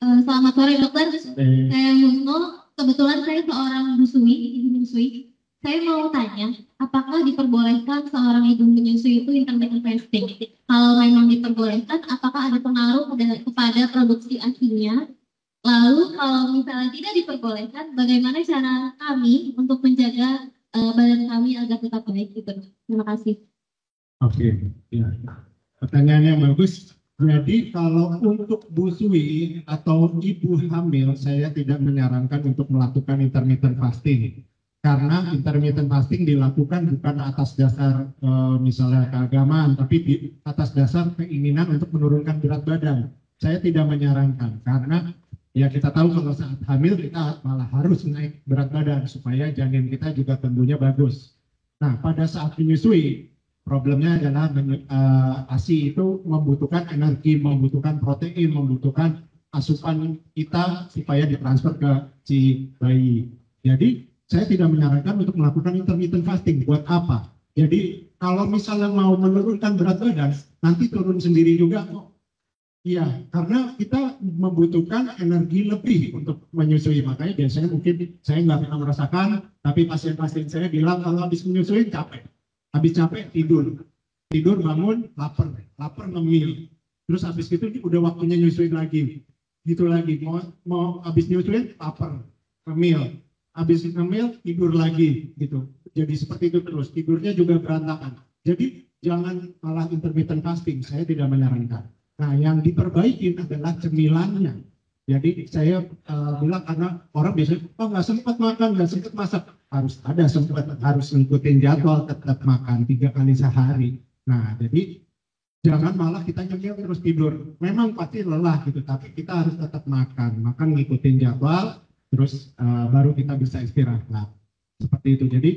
selamat sore dokter. Saya Yusno. Kebetulan saya seorang busui, ibu menyusui. Saya mau tanya, apakah diperbolehkan seorang ibu menyusui itu intermittent fasting? Kalau memang diperbolehkan, apakah ada pengaruh kepada produksi ASINya? Lalu kalau misalnya tidak diperbolehkan, bagaimana cara kami untuk menjaga badan kami agar tetap baik gitu? Terima kasih. Oke, ya. Pertanyaan yang bagus. Jadi kalau untuk busui atau ibu hamil, saya tidak menyarankan untuk melakukan intermittent fasting. Karena intermittent fasting dilakukan bukan atas dasar misalnya keagamaan, tapi di atas dasar keinginan untuk menurunkan berat badan. Saya tidak menyarankan, karena ya kita tahu kalau saat hamil kita malah harus naik berat badan supaya janin kita juga tumbuhnya bagus. Nah, pada saat menyusui, problemnya adalah ASI itu membutuhkan energi, membutuhkan protein, membutuhkan asupan kita supaya ditransfer ke si bayi. Jadi saya tidak menyarankan untuk melakukan intermittent fasting. Buat apa? Jadi kalau misalnya mau menurunkan berat badan, nanti turun sendiri juga kok. Iya, karena kita membutuhkan energi lebih untuk menyusui. Makanya biasanya mungkin saya nggak pernah merasakan, tapi pasien-pasien saya bilang kalau habis menyusui capek. Habis capek tidur bangun lapar ngemil. Terus habis itu udah waktunya nyusuin lagi. Gitu lagi, mau habis nyusuin lapar, ngemil. Habis ngemil tidur lagi gitu. Jadi seperti itu terus, tidurnya juga berantakan. Jadi jangan malah intermittent fasting, saya tidak menyarankan. Nah, yang diperbaiki adalah cemilannya. Jadi saya bilang karena orang biasanya nggak sempat makan, nggak sempat masak, harus ada sempat, harus ngikutin jadwal, tetap makan 3 kali sehari. Nah, jadi jangan malah kita nyemil terus tidur. Memang pasti lelah gitu, tapi kita harus tetap makan ngikutin jadwal, terus baru kita bisa istirahat. Seperti itu. Jadi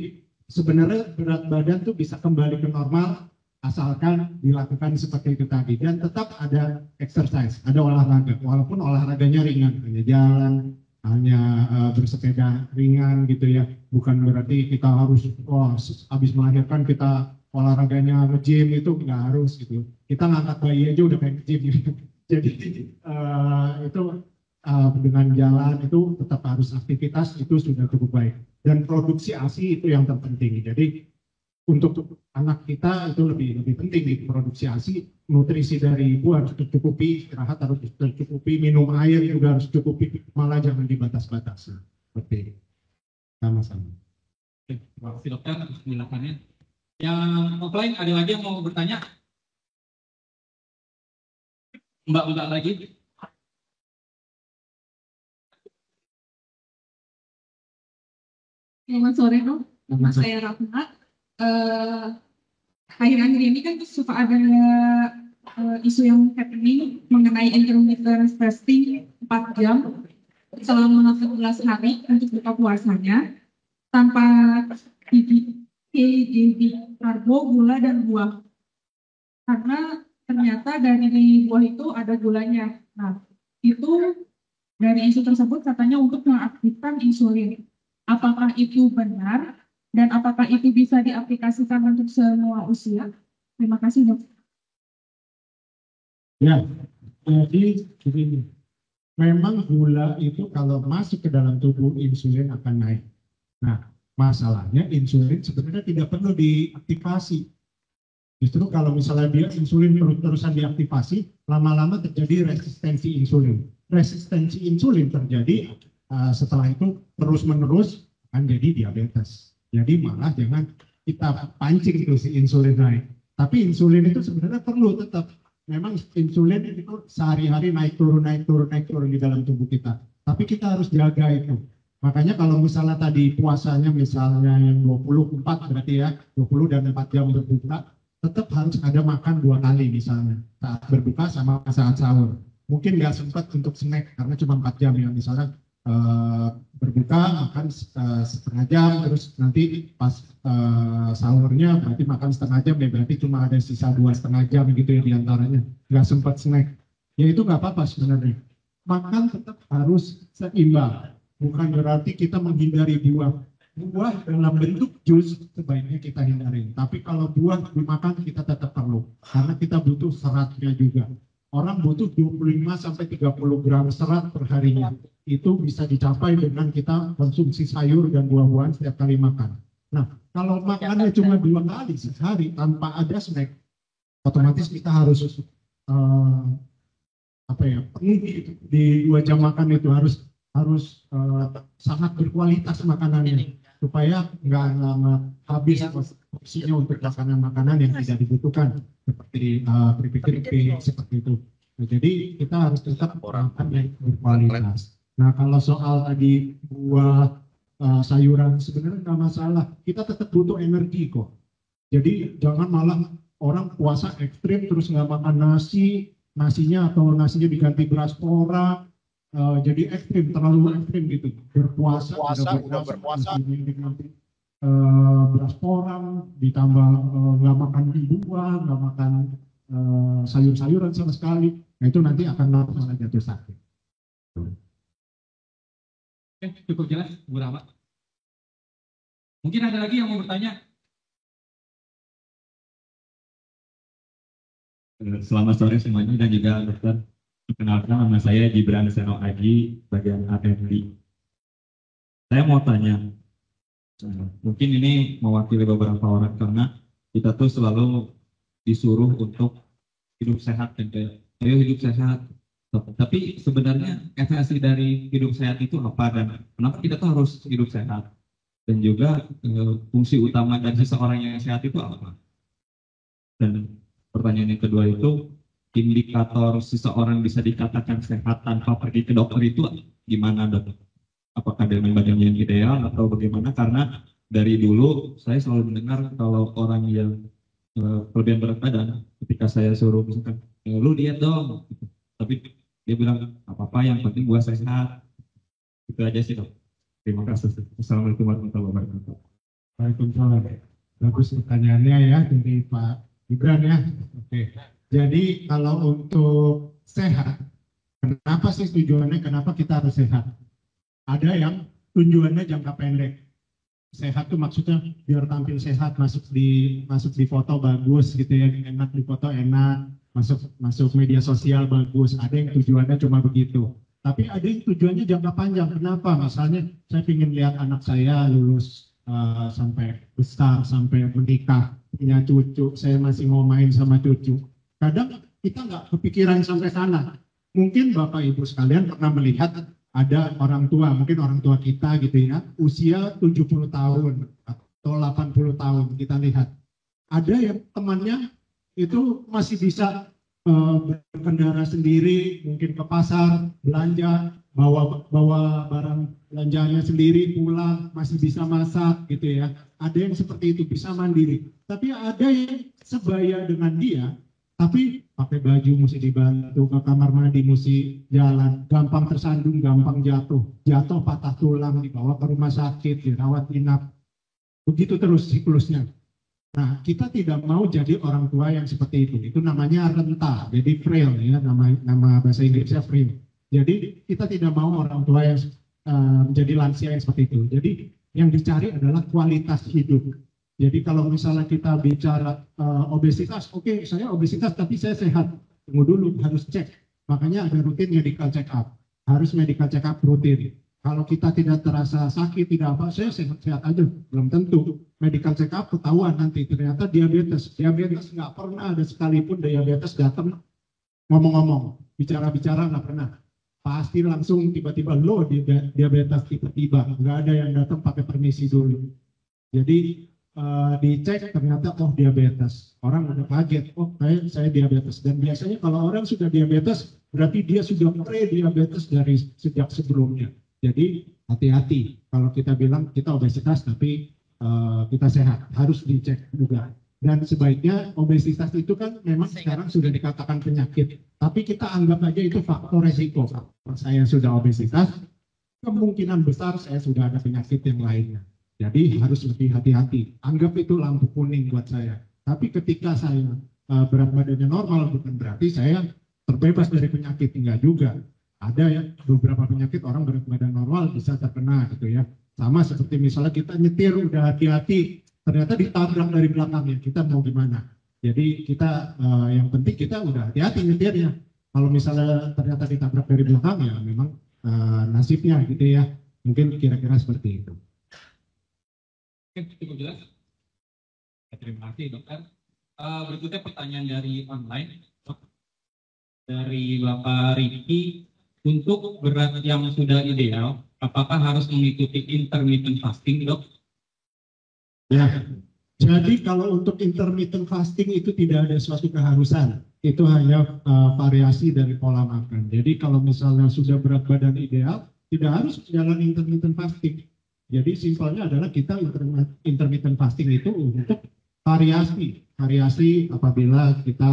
sebenarnya berat badan tuh bisa kembali ke normal asalkan dilakukan seperti itu tadi, dan tetap ada exercise, ada olahraga, walaupun olahraganya ringan, hanya jalan, hanya bersepeda ringan gitu ya, bukan berarti kita harus habis melahirkan kita olahraganya nge-gym, itu nggak harus gitu. Kita ngangkat bayi aja udah kayak nge-gym gitu. Jadi itu dengan jalan itu tetap harus aktivitas, itu sudah cukup baik, dan produksi ASI itu yang terpenting. Jadi untuk anak kita itu lebih penting di produksi ASI, nutrisi dari ibu harus tercukupi, istirahat harus tercukupi, minum air juga harus cukupi, malah jangan dibatas-batasi. Seperti sama-sama. Oke, terima kasih dokter atas penjelasannya. Yang offline ada lagi yang mau bertanya? Mbak lagi? Selamat sore dok, nama saya Ratna. Akhir-akhir ini kan suka ada isu yang happening mengenai intermittent fasting 4 jam selama 14 hari untuk buka puasanya tanpa karbo, gula, dan buah. Karena ternyata dari buah itu ada gulanya. Nah, itu dari isu tersebut katanya untuk mengaktifkan insulin. Apakah itu benar? Dan apakah itu bisa diaplikasikan untuk semua usia? Terima kasih, dok. Ya, jadi begini. Memang gula itu kalau masuk ke dalam tubuh, insulin akan naik. Nah, masalahnya insulin sebenarnya tidak perlu diaktifasi. Justru kalau misalnya dia insulin terus-terusan diaktifasi, lama-lama terjadi resistensi insulin. Resistensi insulin terjadi setelah itu terus-menerus akan jadi diabetes. Jadi malah jangan kita pancing itu si insulin naik. Tapi insulin itu sebenarnya perlu tetap. Memang insulin itu sehari-hari naik turun di dalam tubuh kita. Tapi kita harus jaga itu. Makanya kalau misalnya tadi puasanya misalnya yang 24 berarti ya, 20 dan 4 jam berbuka, tetap harus ada makan 2 kali misalnya. Saat berbuka sama saat sahur. Mungkin nggak sempat untuk snack karena cuma 4 jam ya. Misalnya berbuka makan setengah jam, terus nanti pas sahurnya berarti makan setengah jam ya, berarti cuma ada sisa 2,5 jam gitu ya diantaranya, nggak sempat snack. Ya itu nggak apa-apa sebenarnya. Makan tetap harus seimbang, bukan berarti kita menghindari buah. Buah dalam bentuk jus sebaiknya kita hindari. Tapi kalau buah dimakan kita tetap perlu, karena kita butuh seratnya juga. Orang butuh 25-30 gram serat per harinya. Itu bisa dicapai dengan kita konsumsi sayur dan buah-buahan setiap kali makan. Nah, kalau makannya cuma 2 kali sehari tanpa ada snack, otomatis kita harus penuhi di 2 jam makan itu harus sangat berkualitas makanannya supaya nggak habis porsinya untuk makanan-makanan yang tidak dibutuhkan seperti keripik-keripik seperti itu. Nah, jadi kita harus tetap makan yang berkualitas. Nah, kalau soal tadi buah sayuran sebenarnya nggak masalah. Kita tetap butuh energi kok. Jadi jangan malah orang puasa ekstrim terus nggak makan nasinya atau nasinya diganti beras pora. Jadi ekstrim, terlalu ekstrim gitu. Berpuasa udah berpuasa nanti beras porang, ditambah nggak makan buah, nggak makan sayur-sayuran sama sekali. Nah itu nanti akan malah jatuh sakit. Oke, cukup jelas, Bu Rahmat. Mungkin ada lagi yang mau bertanya? Selamat sore semuanya dan juga dokter. Perkenalkan, nama saya Gibran Seno Aji, bagian R&D. Saya mau tanya, mungkin ini mewakili beberapa orang karena kita tuh selalu disuruh untuk hidup sehat dan ayo hidup sehat. Tapi sebenarnya esensi dari hidup sehat itu apa dan kenapa kita tuh harus hidup sehat? Dan juga fungsi utama dari seseorang yang sehat itu apa? Dan pertanyaan yang kedua itu, indikator seseorang bisa dikatakan sehat tanpa pergi ke dokter itu gimana, dok? Apakah dengan badannya yang ideal atau bagaimana? Karena dari dulu saya selalu mendengar kalau orang yang kelebihan berat badan, ketika saya suruh misalkan, lu diet dong, tapi dia bilang apa-apa yang penting gua sehat. Itu aja sih, dok. Terima kasih. Assalamualaikum warahmatullahi wabarakatuh. Waalaikumsalam. Bagus pertanyaannya ya dari Pak Gibran ya. Oke. Jadi kalau untuk sehat, kenapa sih tujuannya? Kenapa kita harus sehat? Ada yang tujuannya jangka pendek. Sehat tuh maksudnya biar tampil sehat, masuk di foto bagus gitu ya, enak di foto enak, masuk media sosial bagus. Ada yang tujuannya cuma begitu. Tapi ada yang tujuannya jangka panjang. Kenapa? Misalnya saya ingin lihat anak saya lulus sampai besar, sampai menikah, punya cucu, saya masih mau main sama cucu. Kadang kita nggak kepikiran sampai sana. Mungkin Bapak Ibu sekalian pernah melihat ada orang tua, mungkin orang tua kita gitu ya, usia 70 tahun atau 80 tahun, kita lihat. Ada yang temannya itu masih bisa berkendara sendiri, mungkin ke pasar, belanja, bawa barang belanjanya sendiri, pulang, masih bisa masak gitu ya. Ada yang seperti itu, bisa mandiri. Tapi ada yang sebaya dengan dia, tapi pakai baju mesti dibantu, ke kamar mandi mesti jalan, gampang tersandung, gampang jatuh patah tulang, dibawa ke rumah sakit, dirawat inap, begitu terus siklusnya. Nah, kita tidak mau jadi orang tua yang seperti itu namanya renta, jadi frail ya, nama bahasa Inggrisnya frail. Jadi kita tidak mau orang tua yang menjadi lansia yang seperti itu. Jadi yang dicari adalah kualitas hidup. Jadi kalau misalnya kita bicara obesitas, oke, saya obesitas tapi saya sehat. Tunggu dulu, harus cek. Makanya ada rutin medical check up. Harus medical check up rutin. Kalau kita tidak terasa sakit, tidak apa, saya sehat-sehat aja. Belum tentu. Medical check up ketahuan nanti ternyata diabetes. Diabetes nggak pernah ada sekalipun diabetes datang ngomong-ngomong, bicara-bicara nggak pernah. Pasti langsung tiba-tiba lo diabetes tiba-tiba. Nggak ada yang datang pakai permisi dulu. Jadi dicek ternyata diabetes, orang udah kaget, saya diabetes. Dan biasanya kalau orang sudah diabetes berarti dia sudah pre-diabetes dari sejak sebelumnya. Jadi hati-hati kalau kita bilang kita obesitas tapi kita sehat, harus dicek juga. Dan sebaiknya obesitas itu kan memang sekarang sudah dikatakan penyakit, tapi kita anggap aja itu faktor resiko. Saya sudah obesitas, kemungkinan besar saya sudah ada penyakit yang lainnya. Jadi harus lebih hati-hati. Anggap itu lampu kuning buat saya. Tapi ketika saya berat badannya normal, bukan berarti saya terbebas dari penyakit. Enggak juga. Ada ya beberapa penyakit orang berat badan normal bisa terkena gitu ya. Sama seperti misalnya kita nyetir udah hati-hati, ternyata ditabrak dari belakangnya. Kita mau gimana? Jadi kita yang penting kita udah hati-hati nyetirnya. Kalau misalnya ternyata ditabrak dari belakang ya memang nasibnya gitu ya. Mungkin kira-kira seperti itu. Oke, cukup jelas. Terima kasih, dokter. Berikutnya pertanyaan dari online, dok. Dari Bapak Riki, untuk berat yang sudah ideal, apakah harus mengikuti intermittent fasting, dok? Ya, Jadi kalau untuk intermittent fasting itu tidak ada suatu keharusan, itu hanya variasi dari pola makan. Jadi kalau misalnya sudah berat badan ideal, tidak harus jalan intermittent fasting. Jadi simpelnya adalah kita intermittent fasting itu untuk variasi apabila kita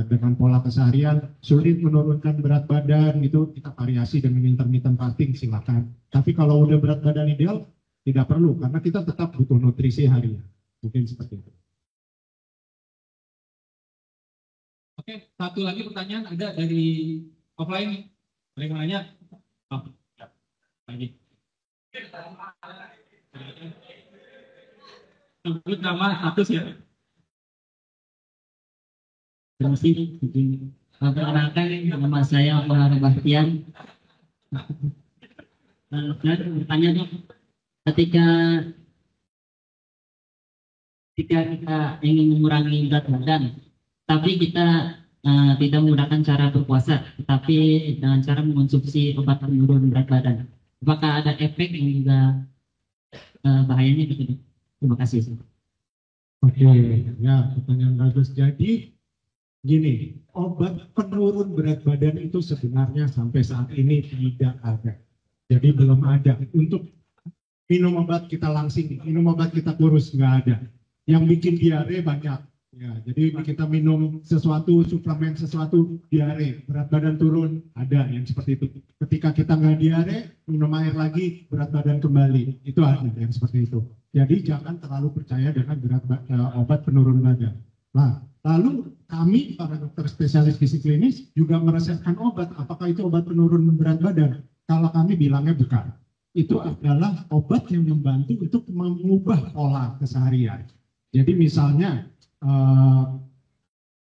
dengan pola keseharian sulit menurunkan berat badan, itu kita variasi dengan intermittent fasting, silakan. Tapi kalau udah berat badan ideal, tidak perlu karena kita tetap butuh nutrisi harian. Mungkin seperti itu. Oke, satu lagi pertanyaan ada dari offline. Ada yang nanya? Oh, ya. Lagi. Sebut nama status ya. Terima kasih. Perkenalkan, nama saya Bahar Bahtian. Saya bertanya dok, ketika kita ingin mengurangi berat badan, tapi kita tidak menggunakan cara berpuasa, tapi dengan cara mengonsumsi obat penurun berat badan, apakah ada efek yang juga bahayanya gitu? Terima kasih. Oke, ya pertanyaan bagus. Jadi gini, obat penurun berat badan itu sebenarnya sampai saat ini tidak ada. Jadi belum ada. Untuk minum obat kita langsing, minum obat kita kurus, nggak ada. Yang bikin diare banyak. Ya, jadi kita minum sesuatu, suplemen sesuatu, diare, berat badan turun, ada yang seperti itu. Ketika kita nggak diare, minum air lagi, berat badan kembali. Itu ada yang seperti itu. Jadi jangan terlalu percaya dengan obat penurun badan. Nah, lalu kami para dokter spesialis gizi klinis juga meresepkan obat. Apakah itu obat penurun berat badan? Kalau kami bilangnya bukan. Itu adalah obat yang membantu untuk mengubah pola keseharian. Jadi misalnya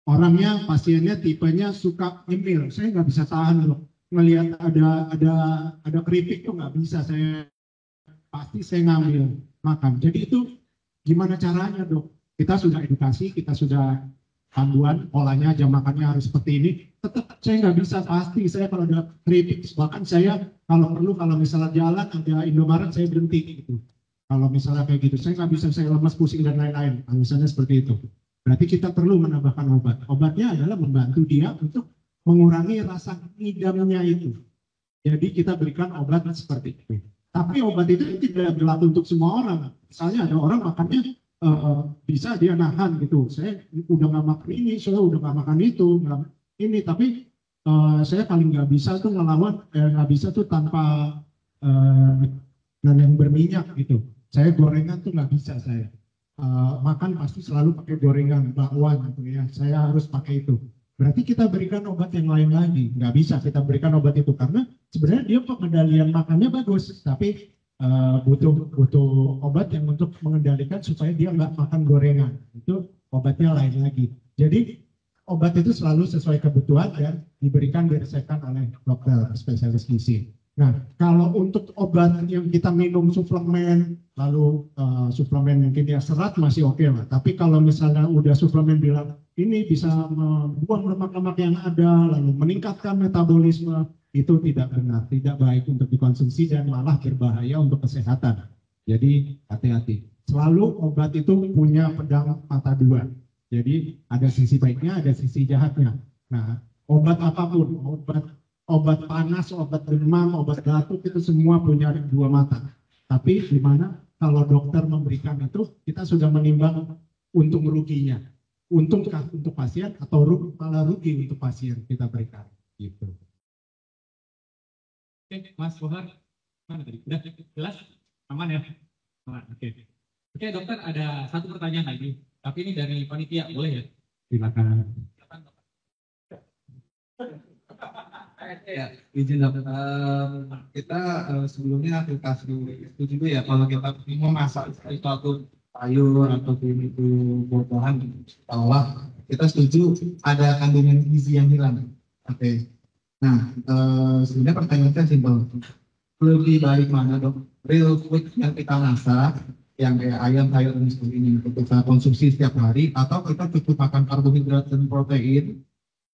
orangnya, pasiennya tipenya suka nyemil, saya nggak bisa tahan loh, melihat ada keripik tuh nggak bisa, pasti saya ngambil makan. Jadi itu gimana caranya dok? Kita sudah edukasi, kita sudah panduan polanya, jam makannya harus seperti ini. Tetap saya nggak bisa pasti, saya kalau ada keripik, bahkan saya kalau perlu kalau misalnya jalan ada Indomaret saya berhenti gitu. Kalau misalnya kayak gitu, saya nggak bisa, saya lemas, pusing, dan lain-lain. Misalnya seperti itu. Berarti kita perlu menambahkan obat. Obatnya adalah membantu dia untuk mengurangi rasa ngidamnya itu. Jadi kita berikan obat seperti itu. Tapi obat itu tidak berlaku untuk semua orang. Misalnya ada orang makannya bisa dia nahan gitu. Saya udah nggak makan ini, saya udah nggak makan itu, ini. Tapi saya paling nggak bisa tuh ngelawan, nggak bisa tuh tanpa yang berminyak gitu. Saya gorengan tuh nggak bisa saya. Makan pasti selalu pakai gorengan, bakwan gitu ya. Saya harus pakai itu. Berarti kita berikan obat yang lain lagi. Nggak bisa kita berikan obat itu karena sebenarnya dia pengendalian makannya bagus, tapi butuh obat yang untuk mengendalikan supaya dia nggak makan gorengan. Itu obatnya lain lagi. Jadi obat itu selalu sesuai kebutuhan dan diberikan diresepkan oleh dokter spesialis gizi. Nah, kalau untuk obat yang kita minum suplemen, lalu suplemen mungkin ya serat masih oke lah. Tapi kalau misalnya udah suplemen bilang ini bisa membuang lemak-lemak yang ada, lalu meningkatkan metabolisme, itu tidak benar, tidak baik untuk dikonsumsi dan malah berbahaya untuk kesehatan. Jadi hati-hati. Selalu obat itu punya pedang mata dua. Jadi ada sisi baiknya, ada sisi jahatnya. Nah, obat apapun, obat panas, obat demam, obat batuk itu semua punya dua mata. Tapi di mana kalau dokter memberikan itu, kita sudah menimbang untung ruginya. Untungkah untuk pasien atau malah rugi untuk pasien kita berikan. Gitu. Oke, Mas Bohar, mana tadi? Udah jelas? Aman ya? Aman, oke. Oke, dokter ada satu pertanyaan lagi. Tapi ini dari panitia, boleh ya? Silakan. Ya, izin dokter. Kita sebelumnya aplikasi itu juga ya, kalau kita mau masak sesuatu sayur atau itu buah-buahan, bahwa kita setuju ada kandungan gizi yang hilang. Oke. Nah, sebenarnya pertanyaan saya simpel. Lebih baik mana dok? Real food yang kita masak, yang kayak ayam, sayur dan sebagainya, kita konsumsi setiap hari, atau kita cukup makan karbohidrat dan protein,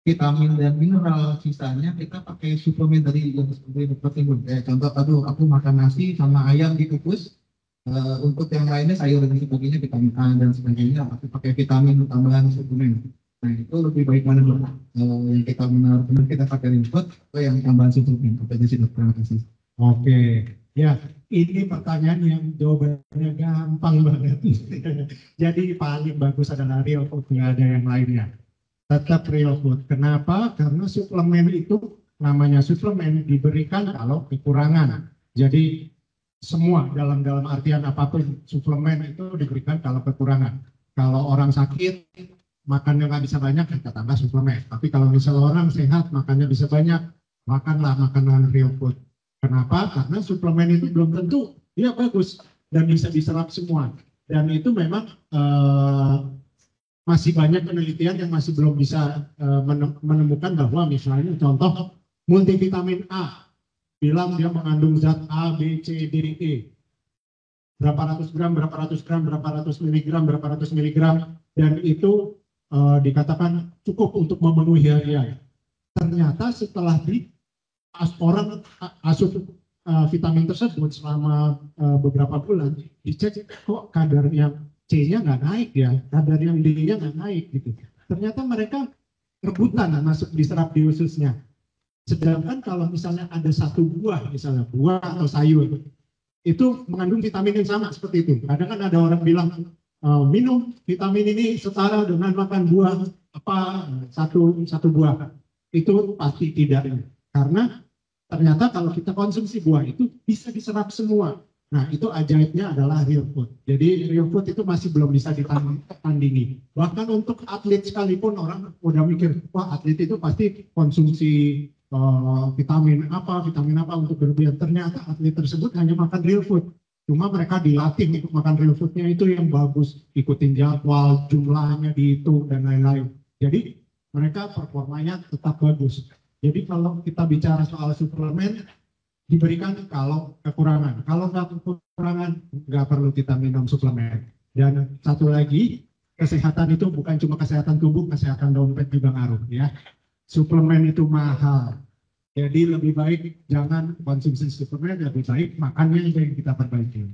vitamin dan mineral, sisanya kita pakai suplemen dari yang seperti protein. Contoh, aku makan nasi sama ayam dikukus, Untuk yang lainnya sayur dan sebagainya vitamin A dan sebagainya atau pakai vitamin tambahan suplemen. Nah itu lebih baik mana dok? Yang kita benar-benar kita pakai input atau yang tambahan suplemen? Apa aja sih dok? Terima kasih. Oke, ya ini pertanyaan yang jawabannya gampang banget. Jadi paling bagus adalah real food, nggak ada yang lainnya. Tetap real food. Kenapa? Karena suplemen itu namanya suplemen diberikan kalau kekurangan. Jadi semua dalam artian apapun suplemen itu diberikan kalau kekurangan. Kalau orang sakit makannya nggak bisa banyak kita tambah suplemen. Tapi kalau misalnya orang sehat makannya bisa banyak, makanlah makanan real food. Kenapa? Karena suplemen itu belum tentu dia bagus dan bisa diserap semua. Dan itu memang masih banyak penelitian yang masih belum bisa menemukan bahwa misalnya contoh multivitamin A bilang dia mengandung zat A, B, C, D, E. Berapa ratus gram, berapa ratus gram, berapa ratus miligram, dan itu dikatakan cukup untuk memenuhi harian. Ternyata setelah orang asup vitamin tersebut selama beberapa bulan, dicek kok kadar yang C-nya nggak naik ya, kadar yang D-nya nggak naik gitu. Ternyata mereka rebutan masuk diserap di ususnya. Sedangkan kalau misalnya ada satu buah, misalnya buah atau sayur, itu mengandung vitamin yang sama seperti itu. Kadang kan ada orang bilang, minum vitamin ini setara dengan makan buah apa satu buah. Itu pasti tidak. Karena ternyata kalau kita konsumsi buah itu bisa diserap semua. Nah itu ajaibnya adalah real food. Jadi real food itu masih belum bisa ditandingi. Bahkan untuk atlet sekalipun orang udah mikir, wah atlet itu pasti konsumsi vitamin apa untuk berlebihan. Ternyata atlet tersebut hanya makan real food. Cuma mereka dilatih untuk makan real foodnya itu yang bagus, ikutin jadwal, jumlahnya dihitung dan lain-lain. Jadi mereka performanya tetap bagus. Jadi kalau kita bicara soal suplemen diberikan kalau kekurangan. Kalau nggak kekurangan nggak perlu kita minum suplemen. Dan satu lagi, kesehatan itu bukan cuma kesehatan tubuh, kesehatan dompet juga ngaruh ya. Suplemen itu mahal. Jadi lebih baik jangan konsumsi suplemen, lebih baik makannya yang kita perbaiki.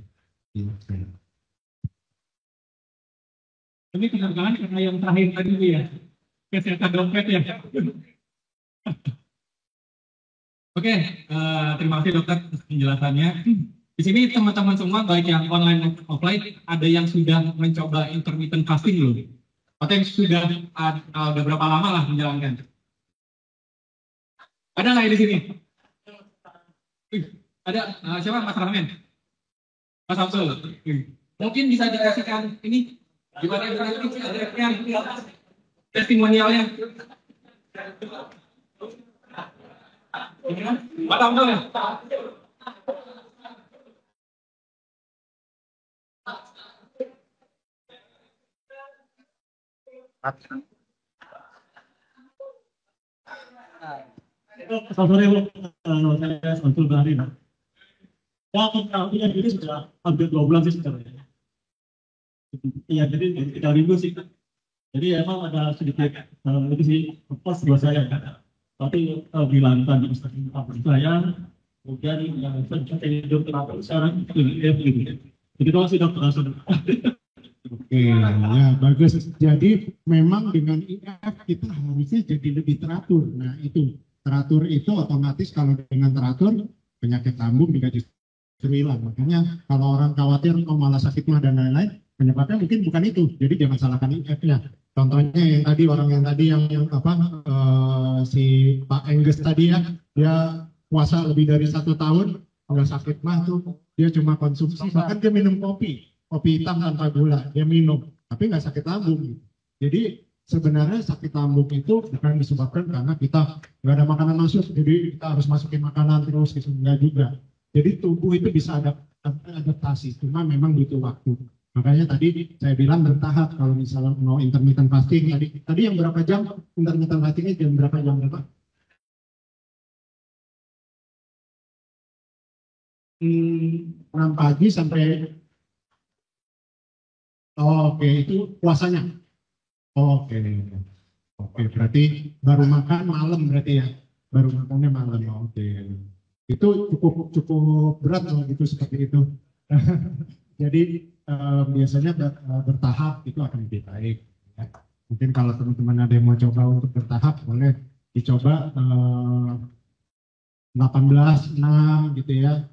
Ini penerbangan karena yang terakhir tadi ya, kesehatan dompet ya. Oke, terima kasih dokter atas penjelasannya. Di sini teman-teman semua baik yang online maupun offline ada yang sudah mencoba intermittent fasting loh. Atau yang sudah berapa lama lah menjalankan. Ada nggak di sini? Ada siapa? Mas Rahman? Mas Abdul? Mungkin bisa dikasihkan ini gimana yang testimonialnya? Mas Abdul ya? Selamat sore Bu, saya Samsul Bahari. Ya, ini sudah hampir 2 bulan sih sebenarnya. Iya, jadi 3 minggu sih. Jadi emang ada sedikit itu sih pas buat saya. Tapi bilang tadi saya, kemudian saya tidur kenapa sekarang jadi kalau sih dokter langsung. Oke, ya bagus. Jadi memang dengan IF kita harusnya jadi lebih teratur. Nah itu teratur itu otomatis kalau dengan teratur penyakit lambung juga justru hilang. Makanya kalau orang khawatir malah sakit mah dan lain-lain, penyebabnya mungkin bukan itu. Jadi jangan salahkan IF-nya. Contohnya yang tadi orang yang tadi yang si Pak Engges tadi ya, dia puasa lebih dari 1 tahun nggak sakit mah tuh, dia cuma konsumsi, bahkan dia minum kopi hitam tanpa gula, dia minum, tapi nggak sakit lambung. Jadi sebenarnya sakit lambung itu bukan disebabkan karena kita nggak ada makanan masuk, jadi kita harus masukin makanan terus, gitu. Nggak juga. Jadi tubuh itu bisa adaptasi, cuma memang butuh waktu. Makanya tadi saya bilang bertahap, kalau misalnya mau intermittent fasting, tadi yang berapa jam intermittent fastingnya, jam berapa? 6 pagi sampai oke, itu puasanya. Oke, berarti baru makan malam berarti ya, baru makannya malam. Oke, itu cukup berat kalau gitu seperti itu. Jadi biasanya bertahap itu akan lebih baik. Ya. Mungkin kalau teman-teman ada yang mau coba untuk bertahap, boleh dicoba 18-6 gitu ya,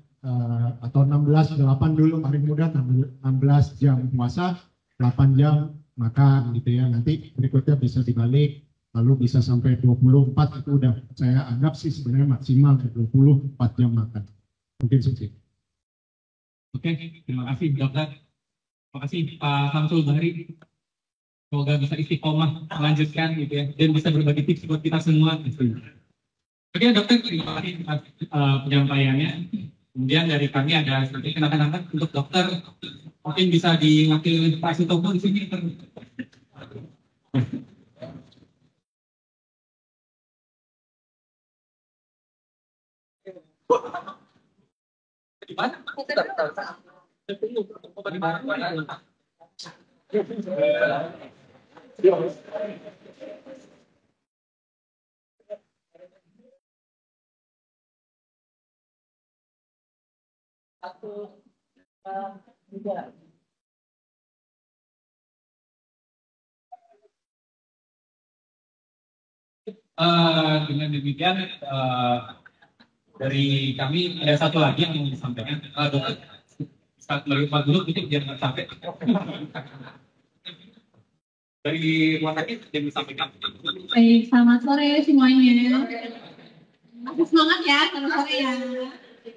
atau 16-8 dulu paling mudah, 16 jam puasa, 8 jam makan gitu ya. Nanti berikutnya bisa dibalik, lalu bisa sampai 24, itu udah saya anggap sih sebenarnya maksimal 24 jam makan. Mungkin seperti itu. Oke, terima kasih dokter. Terima kasih Pak Samsul Bahri. Semoga bisa istiqomah melanjutkan gitu ya, dan bisa berbagi tips buat kita semua. Gitu. Oke dokter, terima kasih atas penyampaiannya. Kemudian dari kami ada sedikit kenangan untuk dokter, mungkin bisa diwakili Pak Sutopo di sini. Di mana? Dengan demikian dari kami ada satu lagi yang mau disampaikan. Dokter saat melihat dulu itu biar nggak sampai. Dari rumah sakit yang disampaikan. Baik, selamat sore semuanya. Masih semangat ya, selamat sore ya.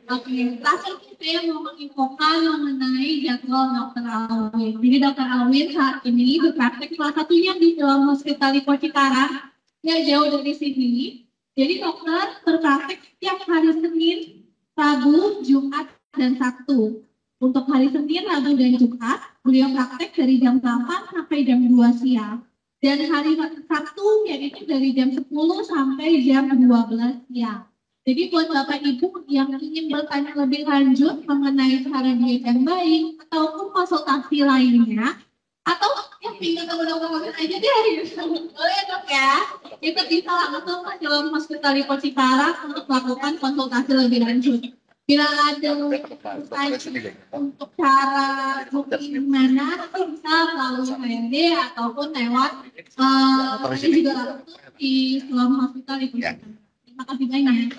Oke, terakhir saya mau menginfokan mengenai jadwal Dokter Alwin. Jadi Dokter Alwin saat ini berpraktek salah satunya di dalam Hospital Lipo Cikarang, nggak jauh dari sini. Jadi dokter berpraktek setiap hari Senin, Rabu, Jumat, dan Sabtu. Untuk hari Senin, Rabu, dan Jumat, beliau praktek dari jam 8 sampai jam 2 siang. Dan hari Sabtu yaitu dari jam 10 sampai jam 12 siang. Jadi buat Bapak Ibu yang ingin bertanya lebih lanjut mengenai cara diet yang baik ataupun konsultasi lainnya, atau yang tinggal ke dokter aja deh, boleh dok ya, itu bisa langsung ke dalam Hospital Lipo Cikarang untuk melakukan konsultasi lebih lanjut. Bila ada pertanyaan untuk cara booking mana, nanti bisa melalui HRD ataupun lewat ini juga langsung di Selama Hospital Lipo Cikarang. Terima kasih banyak.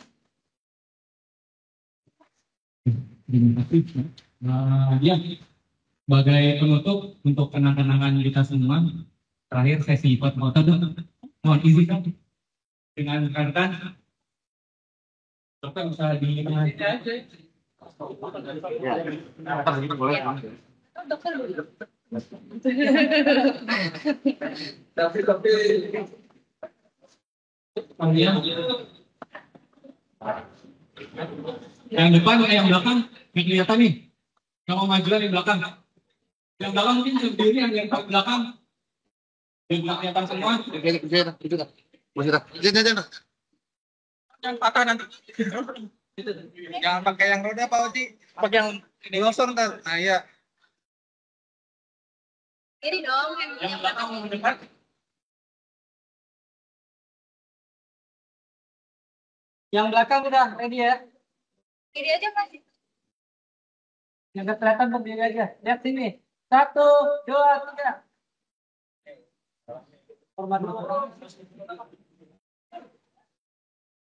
Terima kasih. Ya, sebagai penutup untuk kenang-kenangan kita semua, terakhir sesi foto dong. Mohon izin dong dengan rekan dokter bisa di yang depan, yang belakang, yang kelihatan nih. Yang mau majuan di belakang. Yang belakang mungkin sendiri, yang belakang. Yang belakang kelihatan semua. Yang patah nanti. Jangan pakai yang roda Pak Oci, pakai yang losong ntar. Nah iya. Ini dong yang belakang mau mendekat. Yang belakang udah ready ya? Ini aja masih. Yang kelihatan berdiri aja. Lihat sini. 1, 2, 3. Hormat dulu.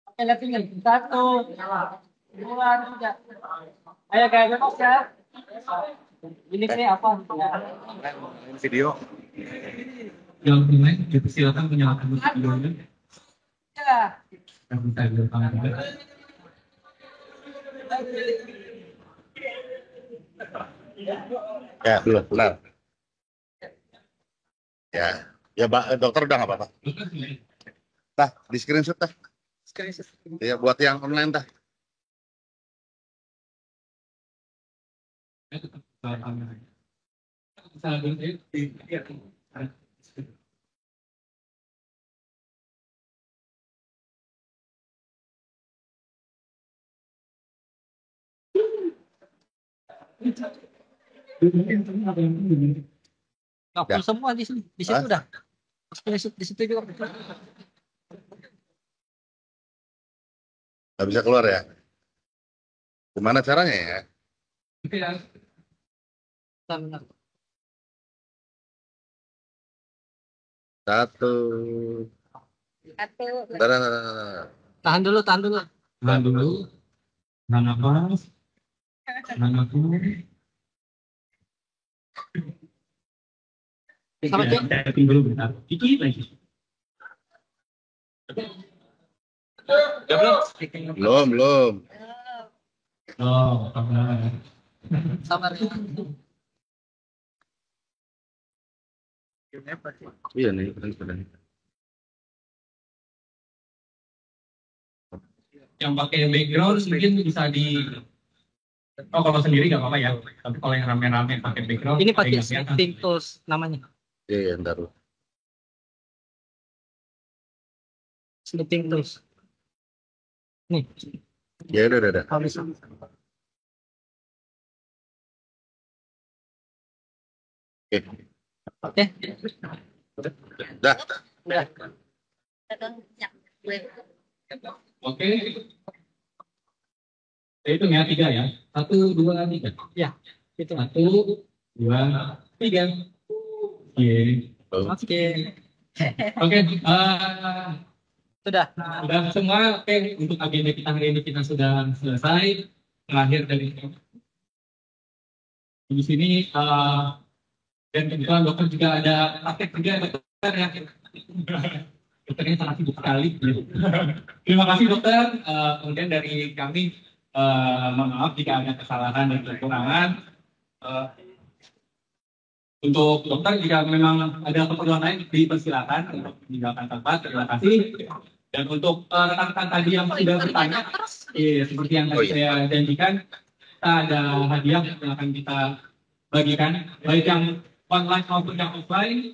Oke, lihat sini. 1, 2, 3. Ayo guys, fokus ya. Ini apa? Video. Yang lain, kita silakan menyalakan videonya. Ya. Yang saya belakang juga. Ya, belum, benar. Ya, ya Mbak, dokter udah nggak apa-apa. Tah, di screenshot tah. Ya, buat yang online tah. Kapal semua di sini. Di situ udah. Di situ juga. Nggak bisa keluar ya? Gimana caranya ya? Satu. Bentar. Tahan dulu. Tahan dulu. Tahan nafas. Tahan nafas. Sama Cik. Tapping dulu bentar. Dikit lagi. Belum. Oh, sabar. Sabar. Iya nih, sedang. Yang pakai background mungkin bisa di kalau sendiri nggak apa-apa ya. Tapi kalau yang rame-rame pakai background Ini pakai Snipping Tools namanya. Iya, ntar. Snipping Tools. Nih. Ya udah. Oh, bisa. Oke. Dah. Oke. Itu ya 3 ya. 1, 2, 3. Ya. Itu. 1, 2, 3. Oke. Oke. Sudah Semua. Oke. Untuk agenda kita hari ini kita sudah selesai. Terakhir dari di sini. Dan kebetulan dokter juga ada praktek juga dokter ya. Dokternya sangat sibuk sekali. Terima kasih dokter. Kemudian dari kami mohon maaf jika ada kesalahan dan kekurangan. Untuk dokter jika memang ada keperluan lain dipersilakan untuk meninggalkan tempat. Terima kasih. Dan untuk rekan-rekan tadi yang sudah bertanya, seperti yang tadi saya janjikan, kita ada hadiah yang akan kita bagikan, baik yang online maupun yang offline.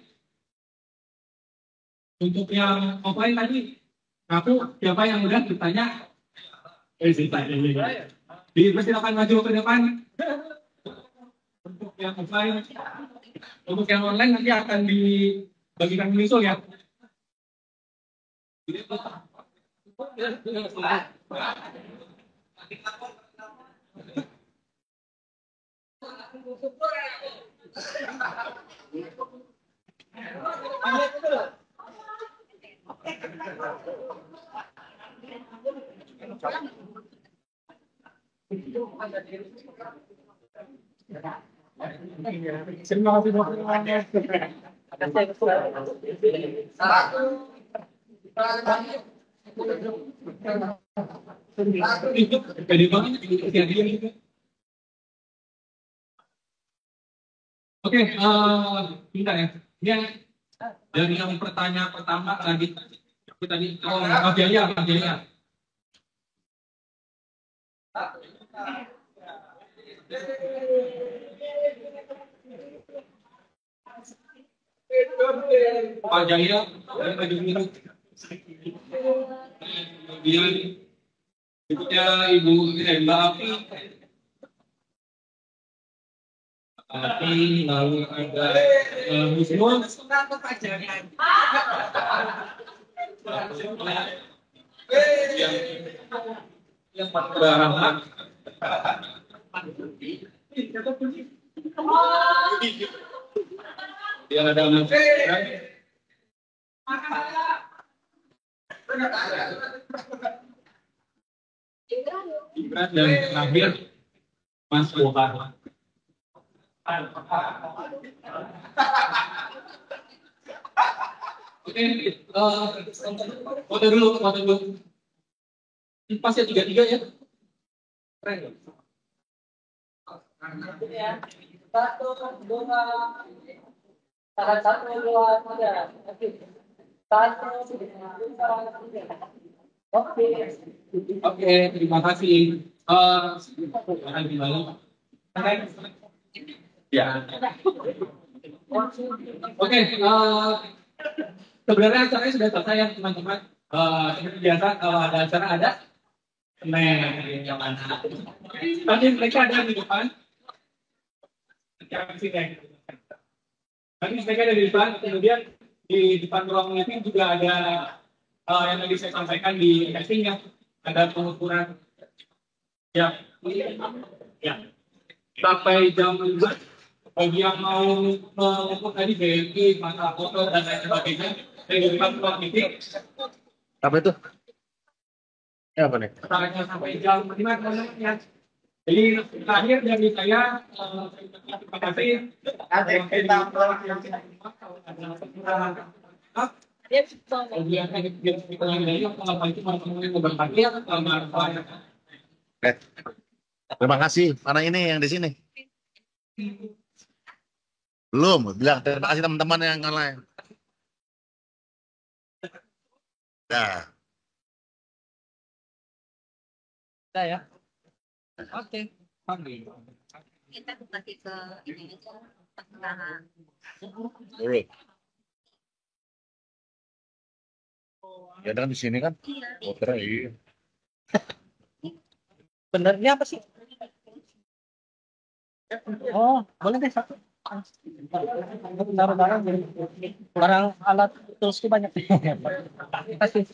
Untuk yang offline tadi, siapa yang udah bertanya? Dipersilakan maju ke depan. Untuk yang offline, untuk yang online nanti akan dibagikan menyusul ya. Terima kasih. Oke, bentar ya. Ini dari yang pertanyaan pertama tadi Mas Jaya. Pak Jaya dari baju biru. Kemudian berikutnya Mbak Api, lalu ada Musnul. Yang barang. Dia ada Mas. Ibrat dan terakhir Mas Bohar. Oke, foto dulu. Pas ya 3-3 ya. Keren. Ya. 1, 2, 3. Oke, terima kasih. Ya. Oke, sebenarnya acaranya sudah selesai ya teman-teman. Seperti biasa kalau ada acara ada. Yang mana? Tadi mereka ada di depan. Tadi mereka ada di depan. Kemudian di depan ruang meeting juga ada yang tadi saya sampaikan di castingnya. Ada pengukuran. Ya. Sampai jam 2. bagi yang mau mengukur tadi BMI, masa foto dan lain sebagainya, dari ruang titik. Apa itu? Ya apa nih? Tanya sampai jam 5 ya. Jadi terakhir dari saya, terima kasih. Ada kita yang Terima kasih. Mana ini yang di sini? Belum. Bilang terima kasih teman-teman yang online. Nah. Udah ya. Oke. Kita kembali ke ini aja pertengahan. Dulu. Ya kan di sini kan? Iya. Benernya apa sih? Oh, boleh deh satu. Barang alat tools banyak. Terima kasih.